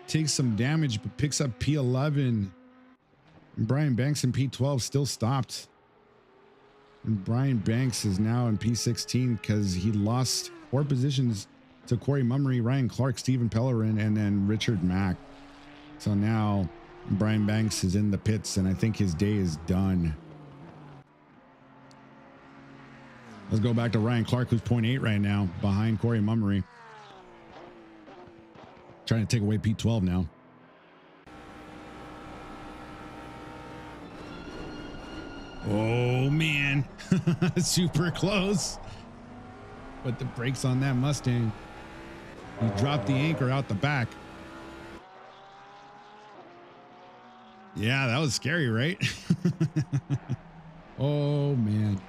takes some damage, but picks up P11. And Brian Banks in P12 still stopped. And Brian Banks is now in P16 because he lost 4 positions to Corey Mummery, Ryan Clark, Stephen Pellerin, and then Richard Mack. So now Brian Banks is in the pits, and I think his day is done. Let's go back to Ryan Clark, who's 0.8 right now, behind Corey Mummery. Trying to take away P12 now. Oh man, super close. But the brakes on that Mustang. He dropped the anchor out the back. Yeah, that was scary, right? Oh man.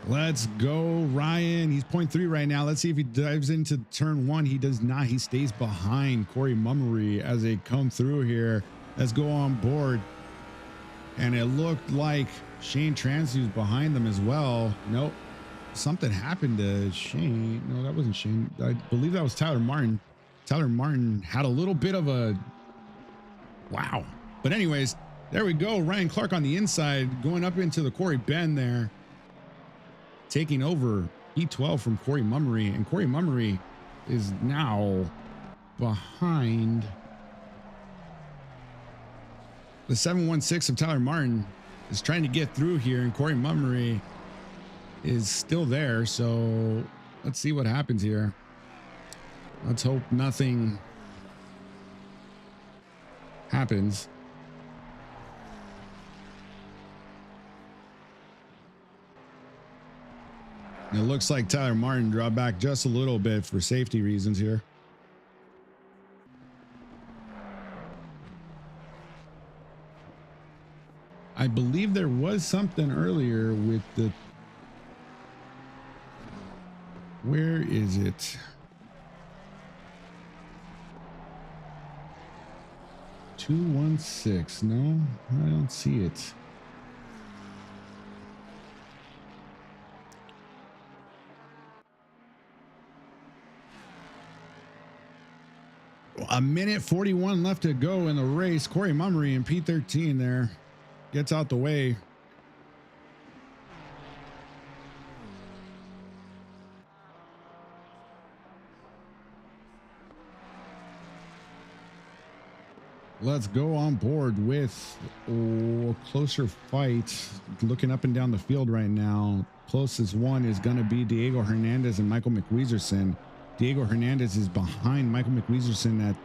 Let's go, Ryan. He's 0.3 right now. Let's see if he dives into turn 1. He does not. He stays behind Corey Mummery as they come through here. Let's go on board. And it looked like Shane Transu's behind them as well. Nope. Something happened to Shane. No, that wasn't Shane. I believe that was Tyler Martin. Tyler Martin had a little bit of a wow. But anyways, there we go. Ryan Clark on the inside going up into the Corey Bend there, taking over E12 from Corey Mummery, and Corey Mummery is now behind the 716 of Tyler Martin. Is trying to get through here, and Corey Mummery is still there. So let's see what happens here. Let's hope nothing happens. It looks like Tyler Martin dropped back just a little bit for safety reasons here. I believe there was something earlier with the... Where is it? $216. No, I don't see it. A minute 41 left to go in the race. Corey Mummery in P13 there gets out the way. Let's go on board with a closer fight. Looking up and down the field right now. Closest one is going to be Diego Hernandez and Michael McWeezerson. Diego Hernandez is behind Michael McWeezerson at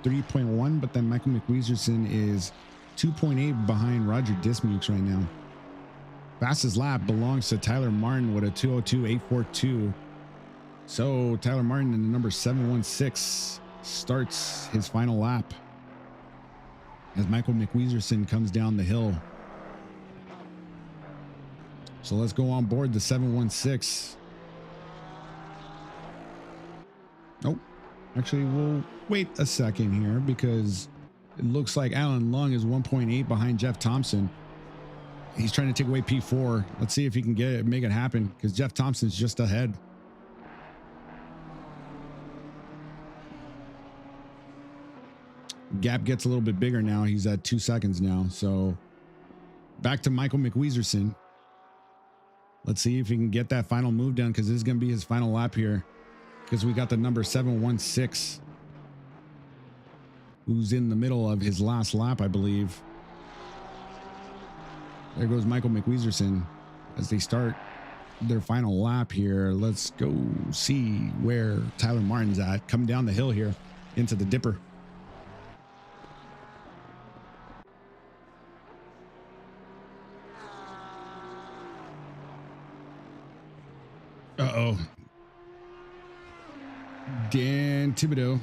3.1, but then Michael McWeezerson is 2.8 behind Roger Dismukes right now. Fastest lap belongs to Tyler Martin with a 2:02.842. So Tyler Martin in the number 716 starts his final lap as Michael McWeezerson comes down the hill. So let's go on board the 716. Nope. Actually, we'll wait a second here because it looks like Alan Lung is 1.8 behind Jeff Thompson. He's trying to take away P4. Let's see if he can make it happen because Jeff Thompson's just ahead. Gap gets a little bit bigger now. He's at 2 seconds now. So back to Michael McWeezerson. Let's see if he can get that final move done because this is going to be his final lap here because we got the number 716 who's in the middle of his last lap, I believe. There goes Michael McWeezerson as they start their final lap here. Let's go see where Tyler Martin's at. Coming down the hill here into the dipper. Uh-oh. Dan Thibodeau.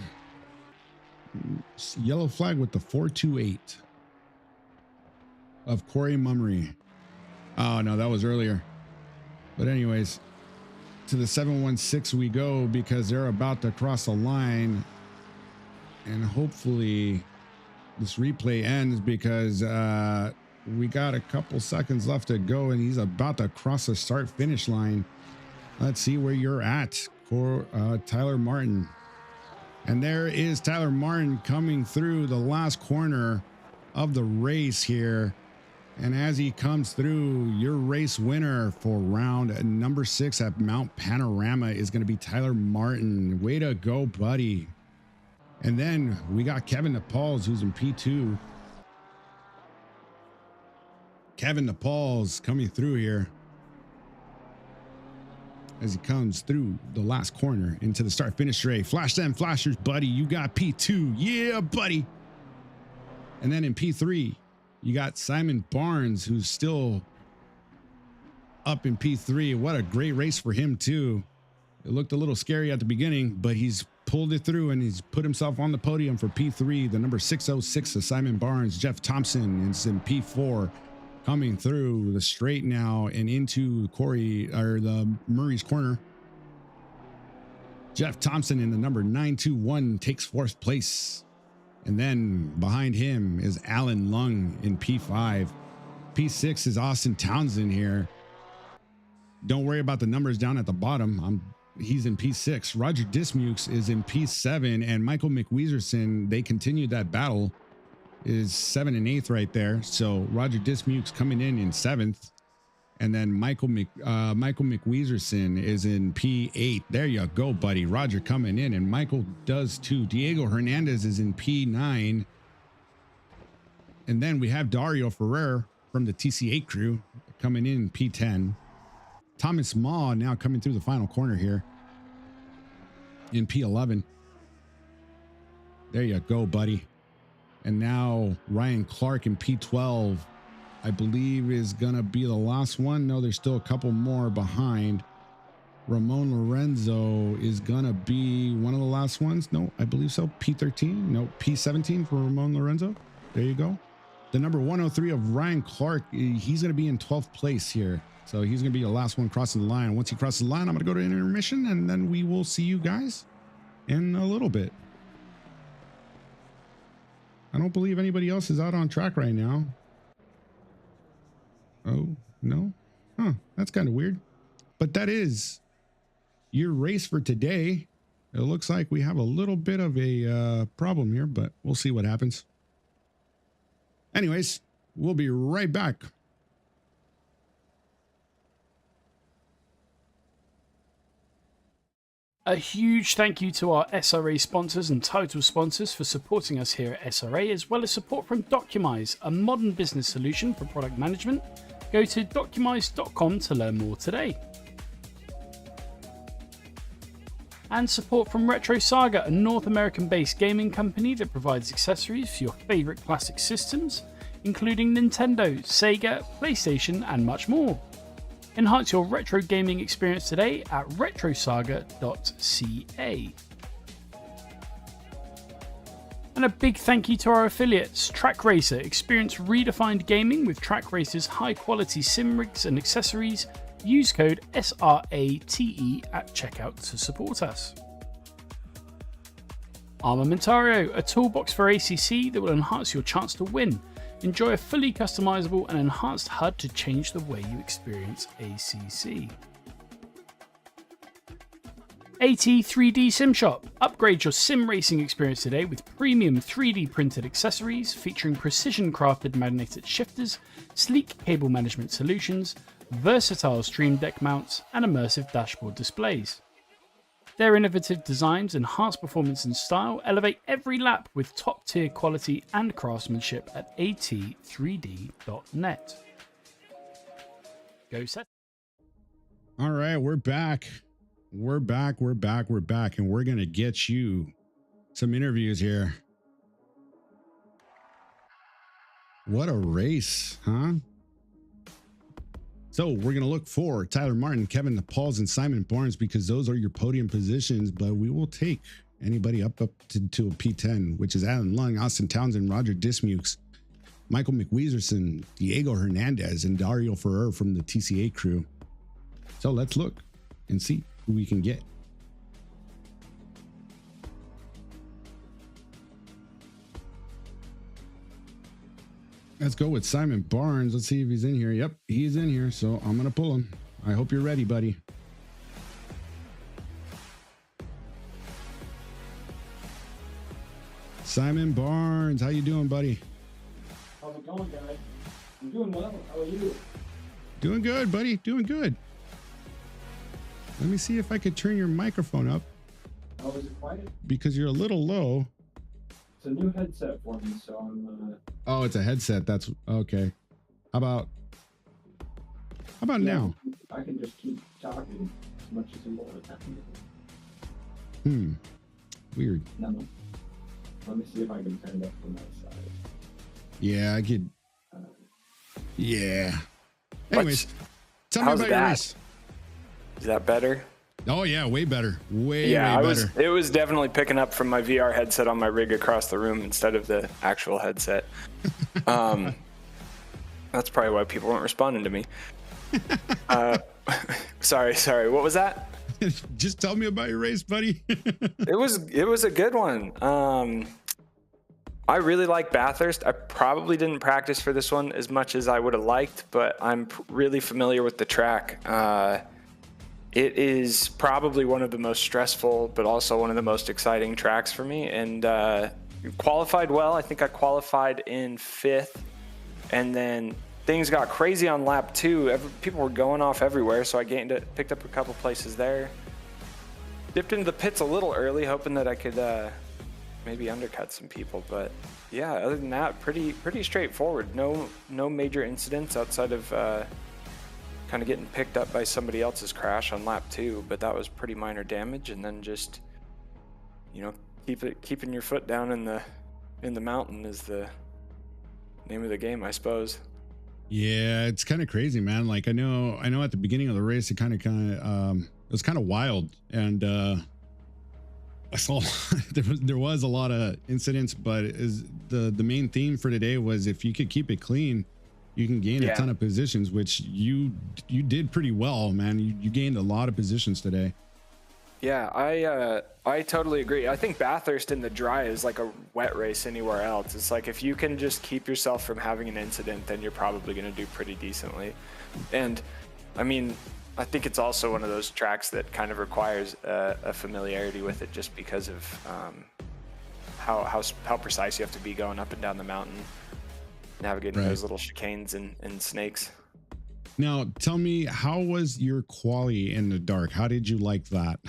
Yellow flag with the 428 of Corey Mummery. Oh, no, that was earlier. But anyways, to the 716 we go because they're about to cross the line. And hopefully this replay ends because we got a couple seconds left to go and he's about to cross the start-finish line. Let's see where you're at, Tyler Martin. And there is Tyler Martin coming through the last corner of the race here. And as he comes through, your race winner for round number 6 at Mount Panorama is going to be Tyler Martin. Way to go, buddy. And then we got Kevin Nepals, who's in P2. Kevin Nepals coming through here as he comes through the last corner into the start finish straight. Flash them flashers, buddy. You got P2. Yeah, buddy. And then in P3, you got Simon Barnes, who's still up in P3. What a great race for him, too. It looked a little scary at the beginning, but he's pulled it through and he's put himself on the podium for P3. The number 606 of Simon Barnes. Jeff Thompson is in P4. Coming through the straight now and into the Murray's corner. Jeff Thompson in the number 921 takes 4th place. And then behind him is Alan Lung in P5. P6 is Austin Townsend here. Don't worry about the numbers down at the bottom. He's in P6. Roger Dismukes is in P7 and Michael McWeezerson, they continued that battle, is 7 and 8th right there. So Roger Dismukes coming in 7th. And then Michael McWeezerson is in P8. There you go, buddy. Roger coming in and Michael does too. Diego Hernandez is in P9. And then we have Dario Ferrer from the TC8 crew coming in P10. Thomas Maw now coming through the final corner here in P11. There you go, buddy. And now Ryan Clark in P12, I believe, is going to be the last one. No, there's still a couple more behind. Ramon Lorenzo is going to be one of the last ones. No, I believe so. P13. No, P17 for Ramon Lorenzo. There you go. The number 103 of Ryan Clark, he's going to be in 12th place here. So he's going to be the last one crossing the line. Once he crosses the line, I'm going to go to intermission, and then we will see you guys in a little bit. I don't believe anybody else is out on track right now. Oh, no? Huh, that's kind of weird. But that is your race for today. It looks like we have a little bit of a problem here, but we'll see what happens. Anyways, we'll be right back. A huge thank you to our SRA sponsors and title sponsors for supporting us here at SRA, as well as support from Documise, a modern business solution for product management. Go to documise.com to learn more today. And support from Retro Saga, a North American-based gaming company that provides accessories for your favorite classic systems, including Nintendo, Sega, PlayStation, and much more. Enhance your retro gaming experience today at retrosaga.ca. And a big thank you to our affiliates, Track Racer. Experience redefined gaming with Track Racer's high quality sim rigs and accessories. Use code SRATE at checkout to support us. Armamentario, a toolbox for ACC that will enhance your chance to win. Enjoy a fully customizable and enhanced HUD to change the way you experience ACC. AT3D Sim Shop. Upgrade your sim racing experience today with premium 3D printed accessories featuring precision crafted magnetic shifters, sleek cable management solutions, versatile stream deck mounts, and immersive dashboard displays. Their innovative designs enhance performance and style, elevate every lap with top tier quality and craftsmanship at at3d.net. Go set. All right, we're back. We're back, and we're going to get you some interviews here. What a race, huh? So we're going to look for Tyler Martin, Kevin Pauls, and Simon Barnes because those are your podium positions, but we will take anybody up to a P10, which is Alan Lung, Austin Townsend, Roger Dismukes, Michael McWeezerson, Diego Hernandez, and Dario Ferrer from the TCA crew. So let's look and see who we can get. Let's go with Simon Barnes. Let's see if he's in here. Yep, he's in here. So I'm going to pull him. I hope you're ready, buddy. Simon Barnes, how you doing, buddy? How's it going, guys? I'm doing well. How are you? Doing good, buddy. Doing good. Let me see if I could turn your microphone up. How is it quiet? Because you're a little low. It's a new headset for me, so I'm... Oh, it's a headset. That's okay. How about now? I can just keep talking as much as I want. Weird. No. Let me see if I can turn it up from my side. Yeah, I could. Yeah. Anyways, tell me how's about your that? race. Is that better? Oh yeah, way better. Way Yeah, better. it was definitely picking up from my VR headset on my rig across the room instead of the actual headset. That's probably why people weren't responding to me. Sorry. What was that? Just tell me about your race, buddy. It was a good one. I really like Bathurst. I probably didn't practice for this one as much as I would have liked, but I'm really familiar with the track. It is probably one of the most stressful, but also one of the most exciting tracks for me. And qualified well. I think I qualified in 5th, and then things got crazy on lap 2. People were going off everywhere, so I picked up a couple places there. Dipped into the pits a little early, hoping that I could maybe undercut some people. But yeah, other than that, pretty straightforward. No major incidents outside of kind of getting picked up by somebody else's crash on lap 2, but that was pretty minor damage. And then just, keeping your foot down in the mountain is the name of the game, I suppose. Yeah, it's kind of crazy, man. Like I know at the beginning of the race, it it was kind of wild, and I saw there was a lot of incidents, but the main theme for today was if you could keep it clean, you can gain a ton of positions, which you did pretty well, man. You gained a lot of positions today. Yeah, I totally agree. I think Bathurst in the dry is like a wet race anywhere else. It's like if you can just keep yourself from having an incident, then you're probably going to do pretty decently. And I mean, I think it's also one of those tracks that kind of requires a familiarity with it, just because of how precise you have to be going up and down the mountain, navigating those little chicanes and snakes. Now, tell me, how was your quali in the dark? How did you like that?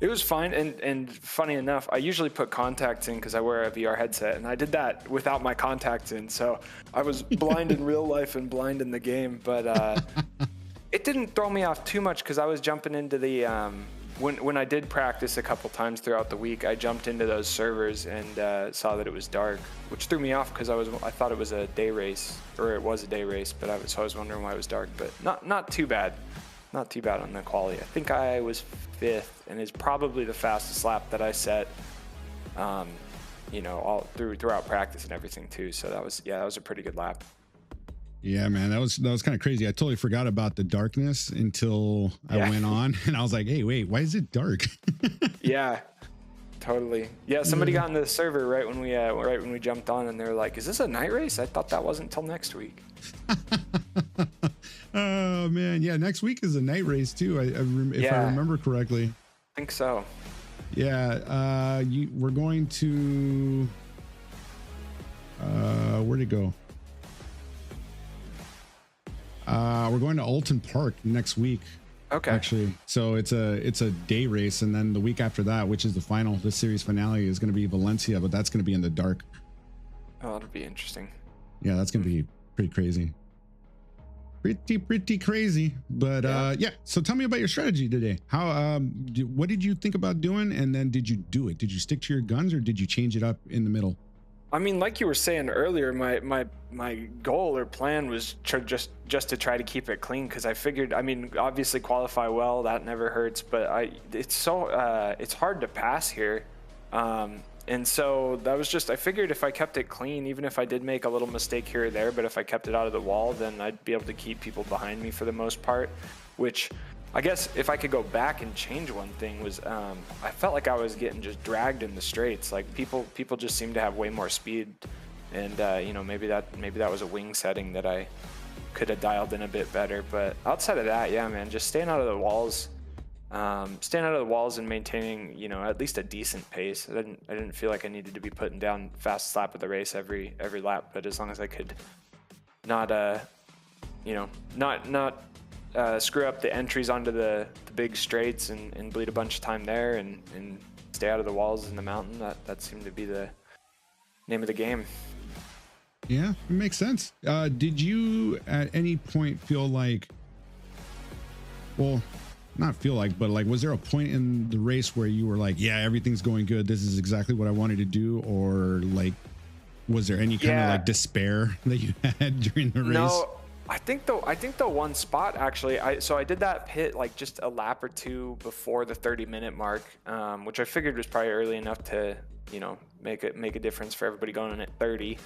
It was fine, and funny enough, I usually put contacts in because I wear a VR headset, and I did that without my contacts in, so I was blind in real life and blind in the game, but it didn't throw me off too much because I was jumping into the when I did practice a couple times throughout the week, I jumped into those servers and saw that it was dark, which threw me off because I thought it was a day race, or it was a day race, but I was wondering why it was dark. But not too bad, not too bad on the quality. I think I was 5th, and is probably the fastest lap that I set. You know, all throughout practice and everything too. So that was a pretty good lap. Yeah, man, that was kind of crazy. I totally forgot about the darkness until I went on, and I was like, hey, wait, why is it dark? Yeah, totly. Yeah, somebody got into the server right when we jumped on, and they were like, is this a night race? I thought that wasn't till next week. Oh man, yeah, next week is a night race too. If I remember correctly. I think so. Yeah, we're going to where'd it go? We're going to Alton Park next week. Okay. Actually, so it's a day race, and then the week after that, which is the series finale, is going to be Valencia, but that's going to be in the dark. Oh, that'll be interesting. Yeah, that's going to be pretty crazy. Pretty crazy. But yeah. So tell me about your strategy today. How what did you think about doing, and then did you do it? Did you stick to your guns, or did you change it up in the middle? I mean, like you were saying earlier, my goal or plan was just to try to keep it clean, because I figured, I mean, obviously qualify well, that never hurts, but it's hard to pass here. And so that was just, I figured if I kept it clean, even if I did make a little mistake here or there, but if I kept it out of the wall, then I'd be able to keep people behind me for the most part, which I guess if I could go back and change one thing was, I felt like I was getting just dragged in the straights. Like people just seem to have way more speed, and you know, maybe that was a wing setting that I could have dialed in a bit better. But outside of that, yeah, man, just staying out of the walls, and maintaining, you know, at least a decent pace. I didn't feel like I needed to be putting down fastest lap of the race every lap, but as long as I could not screw up the entries onto the big straights and bleed a bunch of time there and stay out of the walls in the mountain. That seemed to be the name of the game. Yeah, it makes sense. Did you at any point feel like, well, not feel like, but like, was there a point in the race where you were like, yeah, everything's going good, this is exactly what I wanted to do? Or like, was there any kind of like despair that you had during the race? No. I think the one spot actually, I did that pit like just a lap or two before the 30-minute mark, which I figured was probably early enough to, you know, make a difference for everybody going in at 30.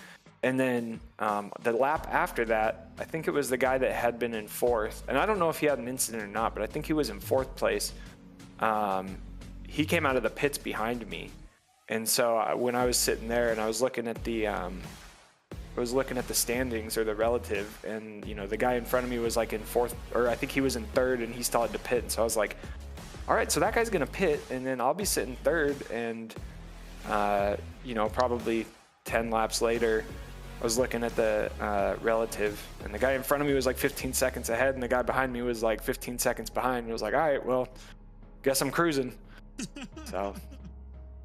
And then the lap after that, I think it was the guy that had been in 4th, and I don't know if he had an incident or not, but I think he was in 4th place. He came out of the pits behind me, and so when I was sitting there and I was looking at the standings or the relative, and you know, the guy in front of me was like in 4th, or I think he was in 3rd, and he still had to pit. And so I was like, all right, so that guy's gonna pit, and then I'll be sitting 3rd, and you know, probably 10 laps later, I was looking at the relative, and the guy in front of me was like 15 seconds ahead, and the guy behind me was like 15 seconds behind. And I was like, all right, well, guess I'm cruising. So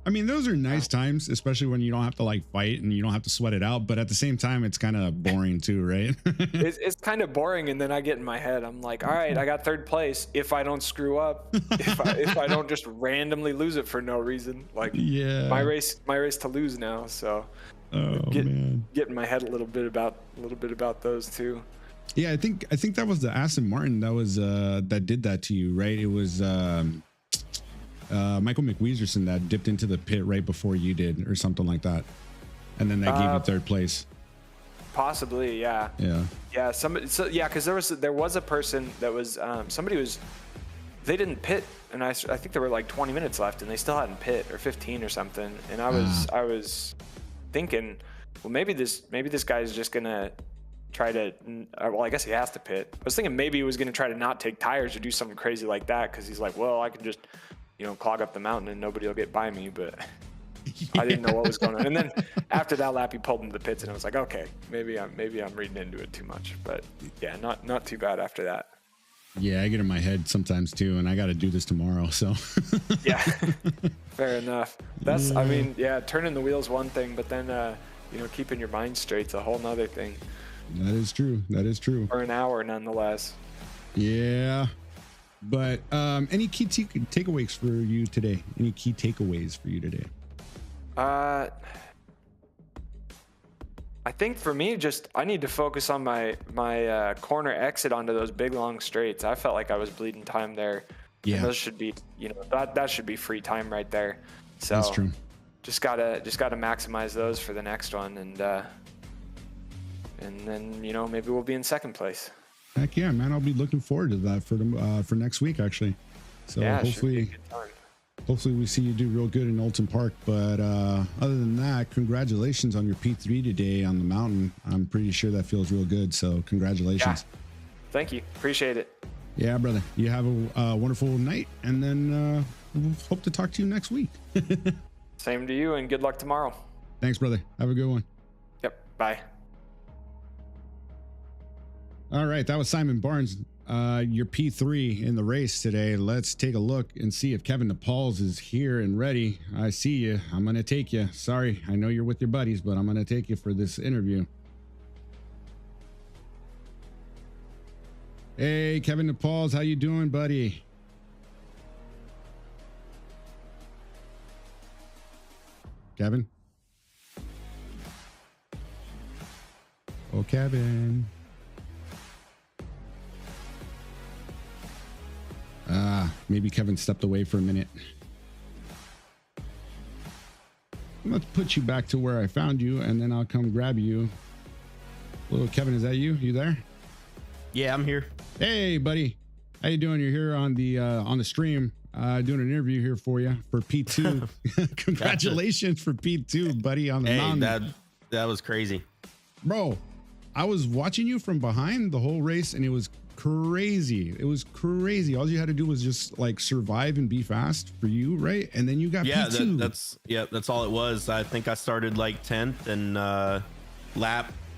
I mean, those are nice times, especially when you don't have to like fight and you don't have to sweat it out. But at the same time, it's kind of boring too, right? it's kind of boring. And then I get in my head, I'm like, all right, I got 3rd place. If I don't screw up, if I don't just randomly lose it for no reason, like, yeah, my race to lose now. So get in my head a little bit about those too. Yeah, I think that was the Aston Martin that was that did that to you, right? It was Michael McWeezerson that dipped into the pit right before you did, or something like that, and then that gave you 3rd place. Possibly, yeah. Somebody, because there was a person that was they didn't pit, and I think there were like 20 minutes left, and they still hadn't pit, or 15 or something, and I was thinking, well, maybe this guy's just gonna try to, well, I guess he has to pit. I was thinking maybe he was gonna try to not take tires or do something crazy like that, because he's like, well, I can just, you know, clog up the mountain and nobody will get by me. But I didn't know what was going on. And then after that lap, he pulled into the pits, and I was like, okay, maybe I'm reading into it too much. But yeah, not too bad after that. Yeah, I get in my head sometimes too, and I got to do this tomorrow. So yeah, fair enough. That's, I mean, yeah, turning the wheel's one thing, but then you know, keeping your mind straight's a whole nother thing. That is true. For an hour, nonetheless. Yeah. But any key takeaways for you today? Any key takeaways for you today? I think for me, just I need to focus on my corner exit onto those big long straights. I felt like I was bleeding time there. Yeah, and those should be, you know, that should be free time right there. So that's true. Just gotta maximize those for the next one, and then, you know, maybe we'll be in second place. Heck yeah, man! I'll be looking forward to that for next week, actually. So Yeah, hopefully we see you do real good in Alton Park. But other than that, congratulations on your P3 today on the mountain. I'm pretty sure that feels real good. So congratulations. Yeah. Thank you. Appreciate it. Yeah, brother. You have a wonderful night, and then we'll hope to talk to you next week. Same to you, and good luck tomorrow. Thanks, brother. Have a good one. Yep. Bye. All right, that was Simon Barnes, your P3 in the race today. Let's take a look and see if Kevin Nepals is here and ready. I see you. I'm going to take you. Sorry, I know you're with your buddies, but I'm going to take you for this interview. Hey, Kevin Nepals, how you doing, buddy? Kevin? Oh, Kevin. Maybe Kevin stepped away for a minute. Let's put you back to where I found you, and then I'll come grab you. Hello, Kevin, is that you? You there? Yeah, I'm here. Hey, buddy. How you doing? You're here on the stream, doing an interview here for you for P2. Congratulations for P2, buddy, on the mountain. That was crazy. Bro, I was watching you from behind the whole race, and it was crazy. It was crazy. All you had to do was just like survive and be fast for you, right? And then you got P2. That's all it was. I think I started like 10th, and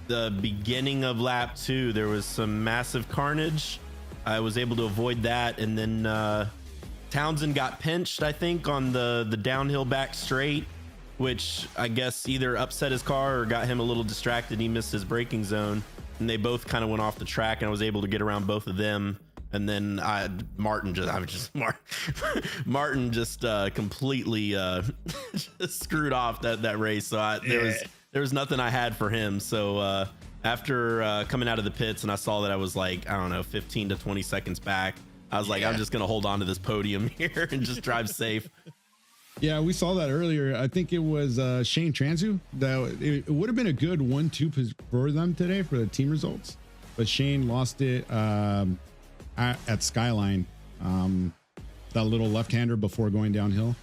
the beginning of lap 2 there was some massive carnage. I was able to avoid that, and then Townsend got pinched, I think, on the downhill back straight, which I guess either upset his car or got him a little distracted. He missed his braking zone, and they both kind of went off the track, and I was able to get around both of them. And then Martin just completely just screwed off that race. So there was nothing I had for him. So after coming out of the pits, and I saw that I was like, I don't know, 15 to 20 seconds back, I was like, I'm just gonna hold on to this podium here and just drive safe. Yeah, we saw that earlier. I think it was Shane Transu. That it would have been a good 1-2 for them today for the team results, but Shane lost it at Skyline, that little left-hander before going downhill.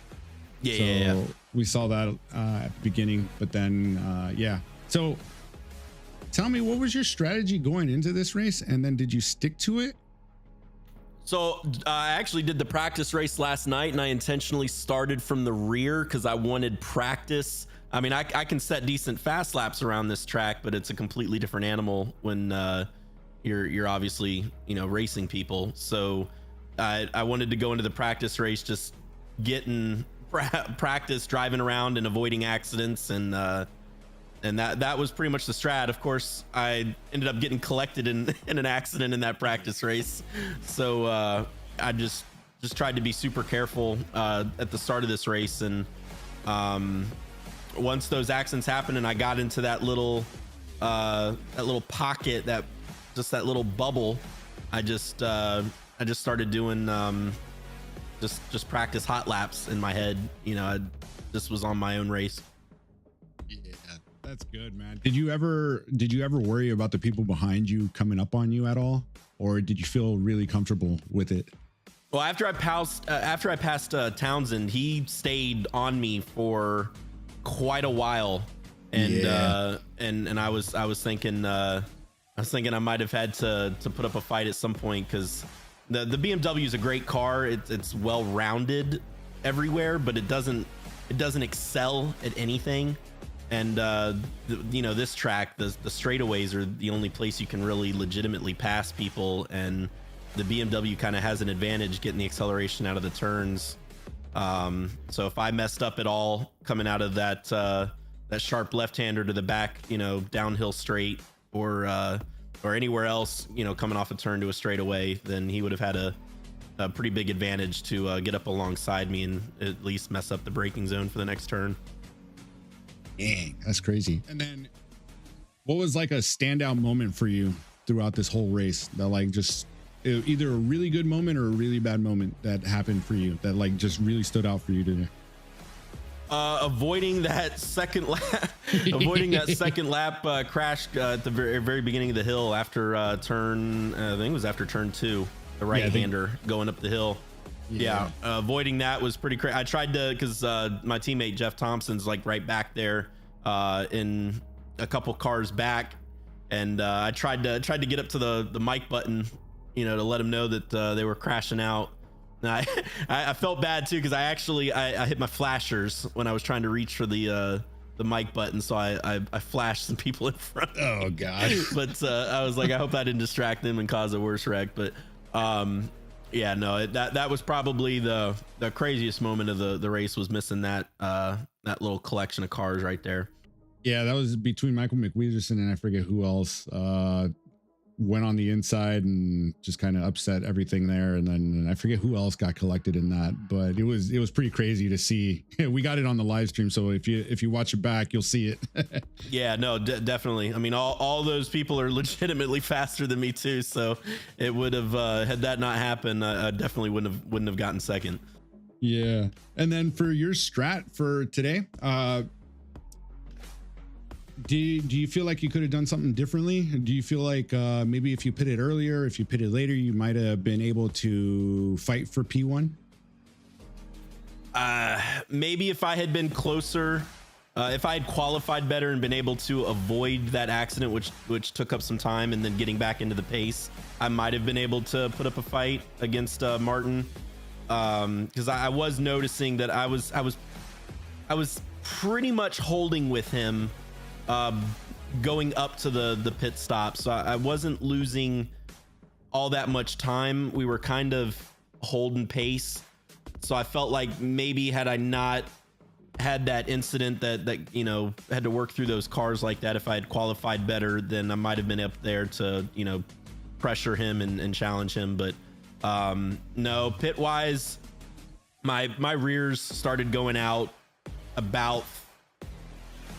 Yeah. We saw that at the beginning, but then yeah. So tell me, what was your strategy going into this race, and then did you stick to it? So I actually did the practice race last night, and I intentionally started from the rear because I wanted practice. I mean, I can set decent fast laps around this track, but it's a completely different animal when you're obviously, you know, racing people. So I wanted to go into the practice race just getting practice driving around and avoiding accidents, and that was pretty much the strat. Of course, I ended up getting collected in an accident in that practice race. So I just tried to be super careful at the start of this race. And once those accidents happened and I got into that little pocket, that little bubble, I just started doing just practice hot laps in my head. You know, I just was on my own race. That's good, man. Did you ever worry about the people behind you coming up on you at all, or did you feel really comfortable with it? Well, after I passed Townsend, he stayed on me for quite a while, and I was thinking I might have had to put up a fight at some point, because the BMW is a great car. It's well rounded everywhere, but it doesn't excel at anything. And you know, this track, the straightaways are the only place you can really legitimately pass people, and the BMW kind of has an advantage getting the acceleration out of the turns. So if I messed up at all coming out of that sharp left-hander to the back, you know, downhill straight, or anywhere else, you know, coming off a turn to a straightaway, then he would have had a pretty big advantage to get up alongside me and at least mess up the braking zone for the next turn. Dang, that's crazy. And then what was like a standout moment for you throughout this whole race that like just either a really good moment or a really bad moment that happened for you that like just really stood out for you today? Avoiding that second lap, crash at the very beginning of the hill after turn, I think it was after turn 2, the right-hander going up the hill. Yeah, avoiding that was pretty crazy. I tried to, because my teammate Jeff Thompson's like right back there in a couple cars back, and I tried to get up to the mic button, you know, to let him know that they were crashing out. And I felt bad too, because I hit my flashers when I was trying to reach for the mic button, so I flashed some people in front. Oh gosh! But I was like, I hope I didn't distract them and cause a worse wreck. But yeah, no, that was probably the craziest moment of the race, was missing that little collection of cars right there. Yeah, that was between Michael McWeederson and I forget who else. Went on the inside and just kind of upset everything there, and then I forget who else got collected in that, but it was pretty crazy to see. We got it on the live stream, so if you watch it back, you'll see it. Yeah, no, definitely. I mean, all those people are legitimately faster than me too, so it would have had that not happened, I definitely wouldn't have gotten second. Yeah. And then for your strat for today, do you feel like you could have done something differently? Do you feel like maybe if you pitted earlier, if you pitted later, you might have been able to fight for P1? Maybe if I had been closer, if I had qualified better and been able to avoid that accident, which took up some time, and then getting back into the pace, I might have been able to put up a fight against Martin. Because I was noticing that I was pretty much holding with him going up to the pit stop, so I wasn't losing all that much time. We were kind of holding pace, so I felt like maybe had I not had that incident that you know, had to work through those cars like that, if I had qualified better, then I might have been up there to, you know, pressure him and challenge him. But no, pit wise, my rears started going out about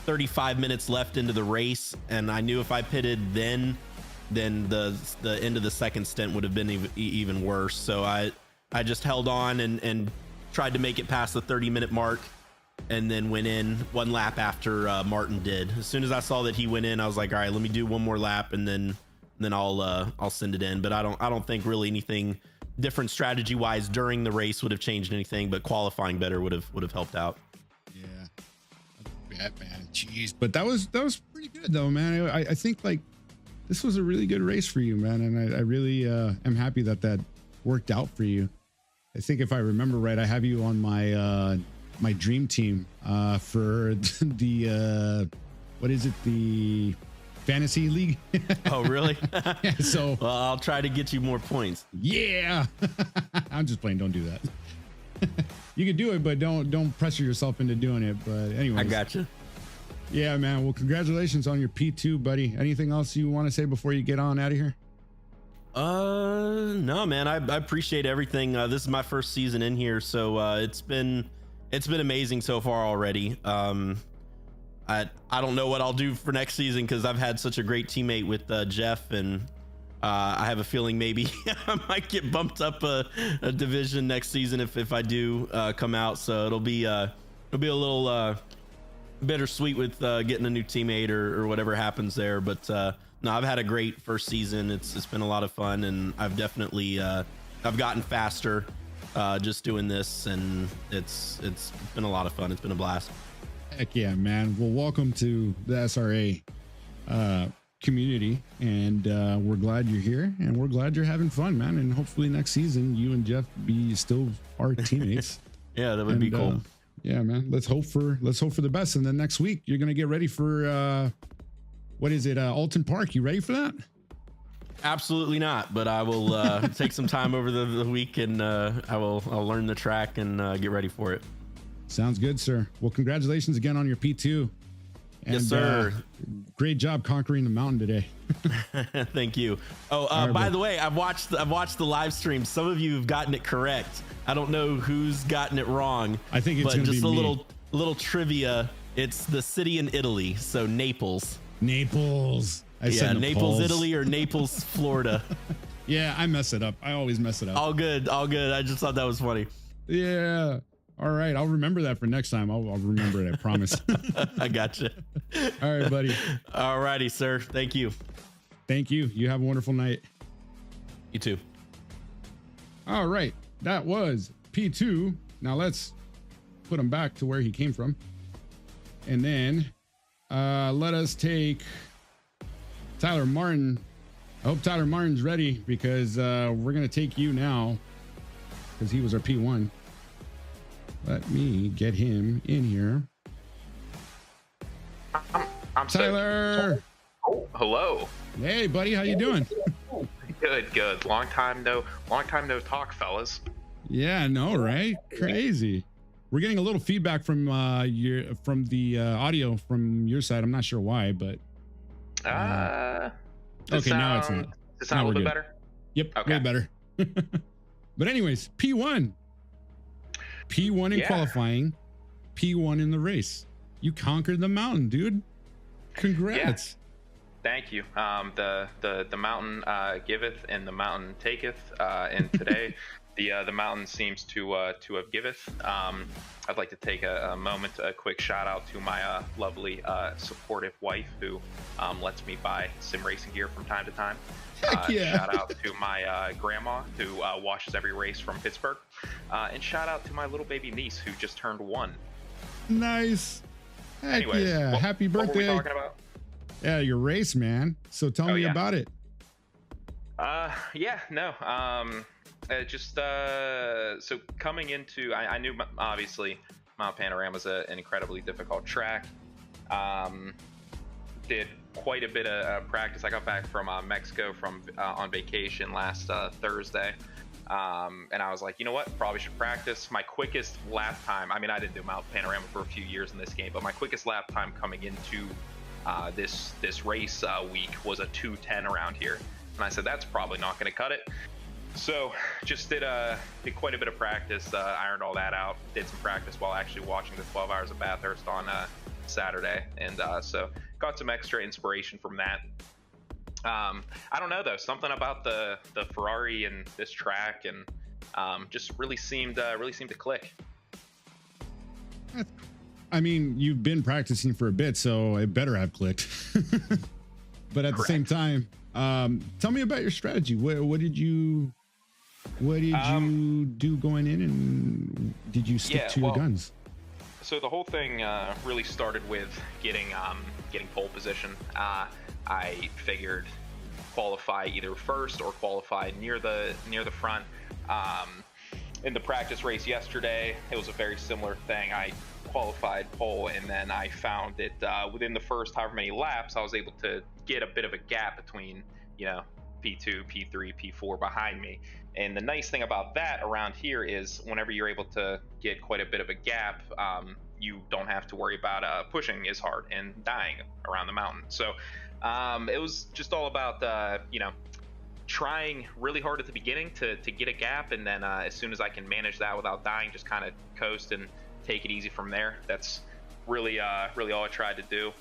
35 minutes left into the race, and I knew if I pitted then the end of the second stint would have been even worse. So I just held on and tried to make it past the 30-minute mark, and then went in one lap after Martin did. As soon as I saw that he went in, I was like, all right, let me do one more lap, and then I'll send it in. But I don't think really anything different strategy wise during the race would have changed anything, but qualifying better would have helped out. Yeah, man, jeez. But that was pretty good though, man. I think like this was a really good race for you, man, and I really am happy that worked out for you. I think if I remember right, I have you on my my dream team for the what is it, the fantasy league? Oh really? Yeah, so well, I'll try to get you more points. Yeah. I'm just playing, don't do that. You can do it, but don't pressure yourself into doing it. But anyway, I gotcha. Yeah, man. Well, congratulations on your P2, buddy. Anything else you want to say before you get on out of here? No, man. I appreciate everything. This is my first season in here, so it's been amazing so far already. I don't know what I'll do for next season, because I've had such a great teammate with Jeff, and I have a feeling maybe I might get bumped up a division next season if I do come out. So it'll be a little bittersweet with getting a new teammate or whatever happens there. But no, I've had a great first season. It's been a lot of fun, and I've definitely I've gotten faster just doing this, and it's been a lot of fun. It's been a blast. Heck yeah, man. Well, welcome to the SRA community, and we're glad you're here, and we're glad you're having fun, man. And hopefully next season you and Jeff be still our teammates. Yeah, that would be cool. Yeah, man. Let's hope for the best. And then next week you're gonna get ready for what is it, Alton Park? You ready for that? Absolutely not, but I will take some time over the week, and I'll learn the track and get ready for it. Sounds good, sir. Well, congratulations again on your P2. And, Yes, sir. Great job conquering the mountain today. Thank you. Oh, by the way, I've watched the live stream. Some of you have gotten it correct. I don't know who's gotten it wrong. I think it's but gonna just be a me. little trivia. It's the city in Italy, so Naples. Naples. I Yeah, said Naples, Italy, or Naples, Florida. Yeah, I mess it up. I always mess it up. All good, all good. I just thought that was funny. Yeah. All right. I'll remember that for next time. I'll remember it. I promise. I gotcha. All right, buddy. All righty, sir. Thank you. Thank you. You have a wonderful night. You too. All right. That was P2. Now let's put him back to where he came from. And then let us take Tyler Martin. I hope Tyler Martin's ready because we're going to take you now because he was our P1. Let me get him in here. I'm Tyler. Oh, hello. Hey, buddy. How you doing? Good. Long time no talk, fellas. Yeah, no, right? Crazy. We're getting a little feedback from the audio from your side. I'm not sure why, but okay, now it's not. Does it sound a little bit better? Yep, Okay. way better. But anyways, P1 in qualifying, P1 in the race. You conquered the mountain, dude. Congrats. Thank you. The mountain giveth and the mountain taketh. And today, the mountain seems to have giveth. I'd like to take a moment, a quick shout out to my lovely supportive wife who lets me buy sim racing gear from time to time. Heck yeah. Shout out to my grandma who watches every race from Pittsburgh. And shout out to my little baby niece who just turned 1. Nice. Heck Anyways, yeah. Happy birthday. What were we talking about? Yeah, your race, man. So tell me about it. So coming into, I knew obviously Mount Panorama is an incredibly difficult track. Did quite a bit of practice. I got back from Mexico on vacation last Thursday. And I was like, you know what, probably should practice. My quickest lap time, I mean, I didn't do Mount Panorama for a few years in this game, but my quickest lap time coming into this race week was a 2:10 around here. And I said, that's probably not going to cut it. So just did quite a bit of practice, ironed all that out, did some practice while actually watching the 12 Hours of Bathurst on Saturday. And so got some extra inspiration from that. I don't know though, something about the Ferrari and this track and just really seemed to click. I mean, you've been practicing for a bit, so it better have clicked. But at the same time, tell me about your strategy. What did you do going in, and did you stick to your guns? So the whole thing really started with getting pole position. I figured qualify either first or qualify near the front. In the practice race yesterday, it was a very similar thing. I qualified pole, and then I found that within the first however many laps, I was able to get a bit of a gap between, P2, P3, P4 behind me. And the nice thing about that around here is whenever you're able to get quite a bit of a gap, you don't have to worry about pushing as hard and dying around the mountain. So it was just all about, trying really hard at the beginning to get a gap. And then as soon as I can manage that without dying, just kind of coast and take it easy from there. That's really all I tried to do.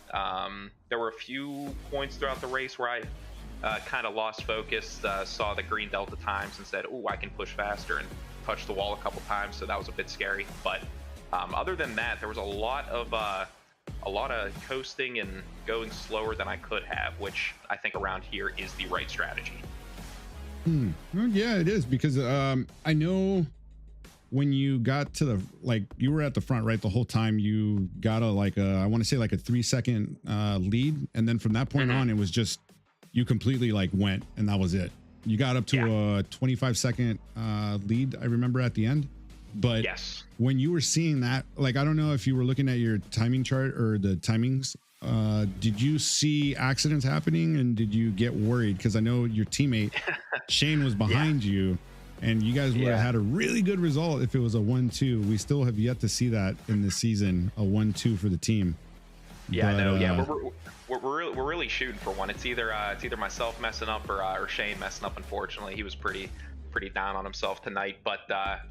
There were a few points throughout the race where I kind of lost focus, saw the green delta times and said, "Oh, I can push faster," and touched the wall a couple times, so that was a bit scary. But other than that, there was a lot of coasting and going slower than I could have, which I think around here is the right strategy. Well, yeah, it is, because I know when you got to you were at the front, right? The whole time you got I want to say like a 3-second lead, and then from that point on, it was just you completely went, and that was it. You got up to a 25-second lead, I remember, at the end. But yes, when you were seeing that, I don't know if you were looking at your timing chart or the timings. Did you see accidents happening, and did you get worried? Because I know your teammate Shane was behind you, and you guys would have had a really good result if it was a 1-2. We still have yet to see that in this season, a 1-2 for the team. Yeah, But, no, yeah, we're really shooting for one. It's either myself messing up or Shane messing up. Unfortunately, he was pretty down on himself tonight, but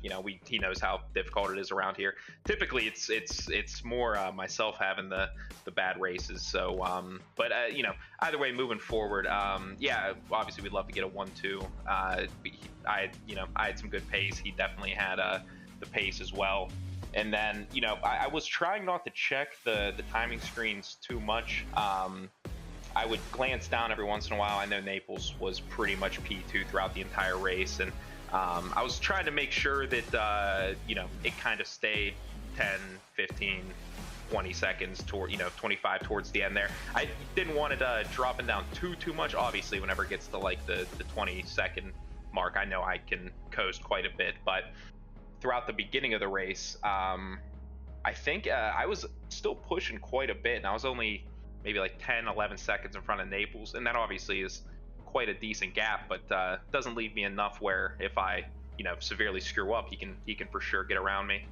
you know, he knows how difficult it is around here. Typically it's more myself having the bad races. So but you know, either way, moving forward, yeah, obviously we'd love to get a 1-2. I had some good pace. He definitely had the pace as well. And then, you know, I was trying not to check the timing screens too much. I would glance down every once in a while. I know Naples was pretty much P2 throughout the entire race, and I was trying to make sure that you know, it kind of stayed 10, 15, 20 seconds toward, you know, 25 towards the end there. I didn't want it dropping down too much. Obviously, whenever it gets to like the 20-second mark, I know I can coast quite a bit, but throughout the beginning of the race, I think I was still pushing quite a bit, and I was only maybe like 10, 11 seconds in front of Naples, and that obviously is quite a decent gap, but doesn't leave me enough where if I, you know, severely screw up, he can for sure get around me.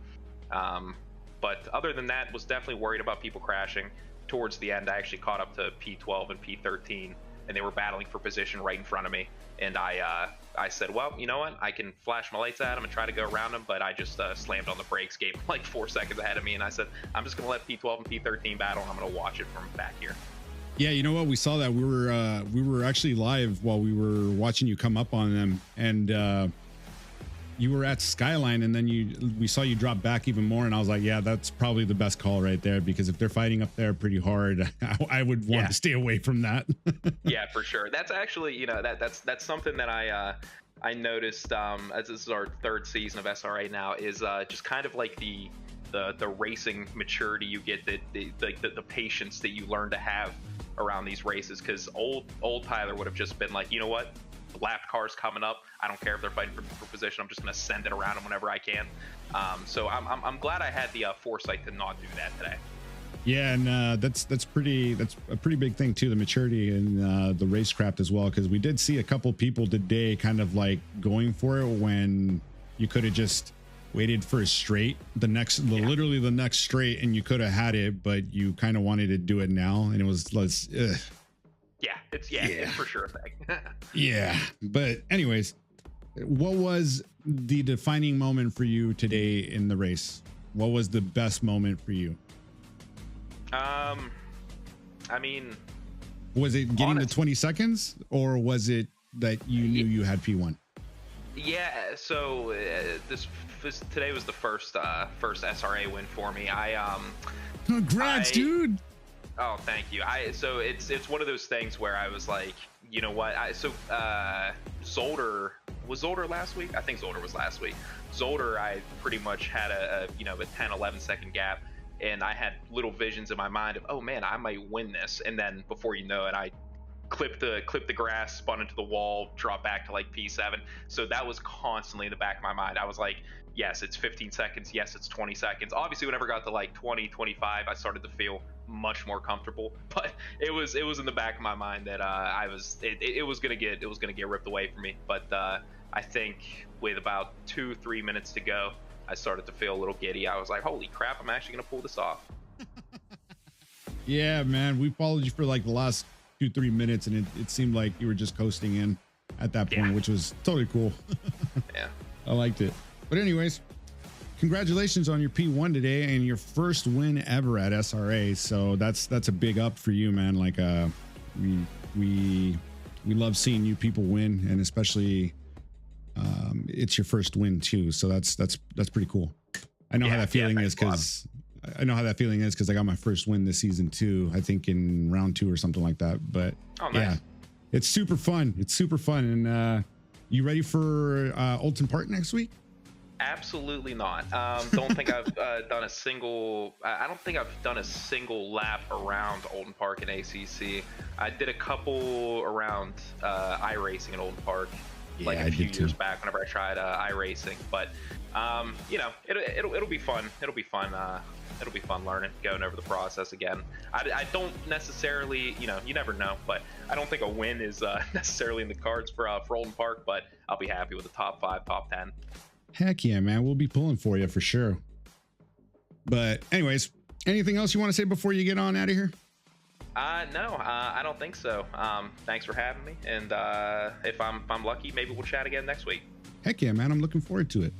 But other than that, was definitely worried about people crashing. Towards the end, I actually caught up to P12 and P13, and they were battling for position right in front of me. And I said, well, you know what? I can flash my lights at him and try to go around him, but I just slammed on the brakes, gave him like 4 seconds ahead of me, and I said, I'm just gonna let P12 and P13 battle, and I'm gonna watch it from back here. Yeah, you know what? We saw that we were actually live while we were watching you come up on them, and you were at Skyline, and then we saw you drop back even more, and I was like, yeah, that's probably the best call right there, because if they're fighting up there pretty hard, I would want to stay away from that. Yeah, for sure. That's actually, you know, that's something that I noticed as this is our 3rd season of SRA now, is just kind of like the racing maturity you get, the patience that you learn to have around these races, because old Tyler would have just been like, you know what, the lap car's coming up, I don't care if they're fighting for position, I'm just going to send it around them whenever I can. So I'm glad I had the foresight to not do that today. Yeah, and that's a pretty big thing too, the maturity and the racecraft as well, because we did see a couple people today kind of like going for it when you could have just waited for a straight, literally the next straight, and you could have had it, but you kind of wanted to do it now, and it was less. It's for sure a thing. Yeah, but anyways, what was the defining moment for you today in the race? What was the best moment for you? I mean, was it getting the 20 seconds, or was it that you knew you had P1? Yeah, so today was the first SRA win for me. Congrats, dude. Oh, thank you. So it's one of those things where I was like, you know what? Zolder last week? I think Zolder was last week. Zolder, I pretty much had a 10, 11 second gap, and I had little visions in my mind of, oh man, I might win this. And then before you know it, I clipped the grass, spun into the wall, dropped back to like P7. So that was constantly in the back of my mind. I was like, yes, it's 15 seconds. Yes, it's 20 seconds. Obviously, whenever I got to like 20, 25, I started to feel much more comfortable. But it was in the back of my mind that it was gonna get ripped away from me. But I think with about 2-3 minutes to go, I started to feel a little giddy. I was like, holy crap, I'm actually gonna pull this off. Yeah, man, we followed you for like the last 2-3 minutes, and it seemed like you were just coasting in at that point, which was totally cool. Yeah, I liked it. But anyways, congratulations on your P1 today and your first win ever at SRA. So that's a big up for you, man. Like we love seeing you people win, and especially it's your first win too. So that's pretty cool. I know how that feeling is, because I know how that feeling is because I got my first win this season too. I think in round 2 or something like that. But yeah, it's super fun. It's super fun. And you ready for Oulton Park next week? Absolutely not. Don't think I've done a single. I don't think I've done a single lap around Oulton Park in ACC. I did a couple around iRacing in Oulton Park, like a few years back whenever I tried iRacing. But you know, it'll be fun. It'll be fun. It'll be fun learning, going over the process again. I don't necessarily, you know, you never know, but I don't think a win is necessarily in the cards for Oulton Park. But I'll be happy with the top 5, top 10. Heck yeah, man. We'll be pulling for you for sure. But anyways, Anything else you want to say before you get on out of here? No, I don't think so. Thanks for having me, and if I'm lucky, maybe we'll chat again next week. Heck yeah, man. I'm looking forward to it.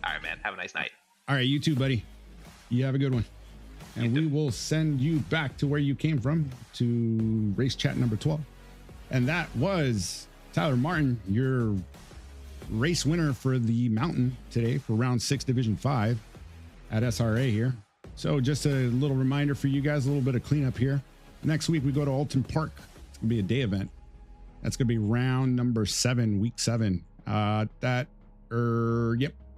All right, man. Have a nice night. All right, you too, buddy. You have a good one. And we will send you back to where you came from, to race chat number 12. And that was Tyler Martin, your race winner for the mountain today for round 6, division 5 at SRA here. So just a little reminder for you guys, a little bit of cleanup here. Next week, we go to Alton Park. It's gonna be a day event. That's gonna be round number 7, week 7. Yep,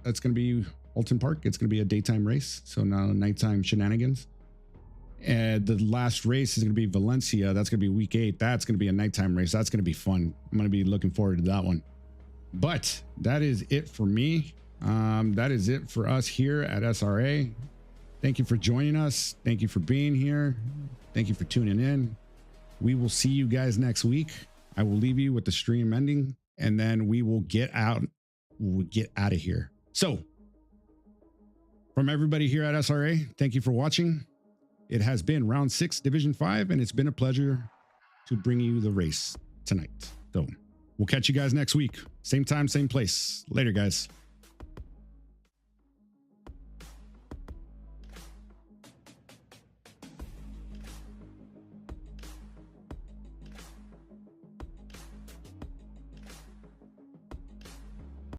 that's gonna be Alton Park. It's gonna be a daytime race, so no nighttime shenanigans. And the last race is gonna be Valencia. That's gonna be week 8. That's gonna be a nighttime race. That's gonna be fun. I'm gonna be looking forward to that one. But that is it for me. That is it for us here at SRA. Thank you for joining us. Thank you for being here. Thank you for tuning in. We will see you guys next week. I will leave you with the stream ending, and then we will get out. We'll get out of here. So from everybody here at SRA, thank you for watching. It has been round 6, division 5, and it's been a pleasure to bring you the race tonight. So we'll catch you guys next week. Same time, same place. Later, guys.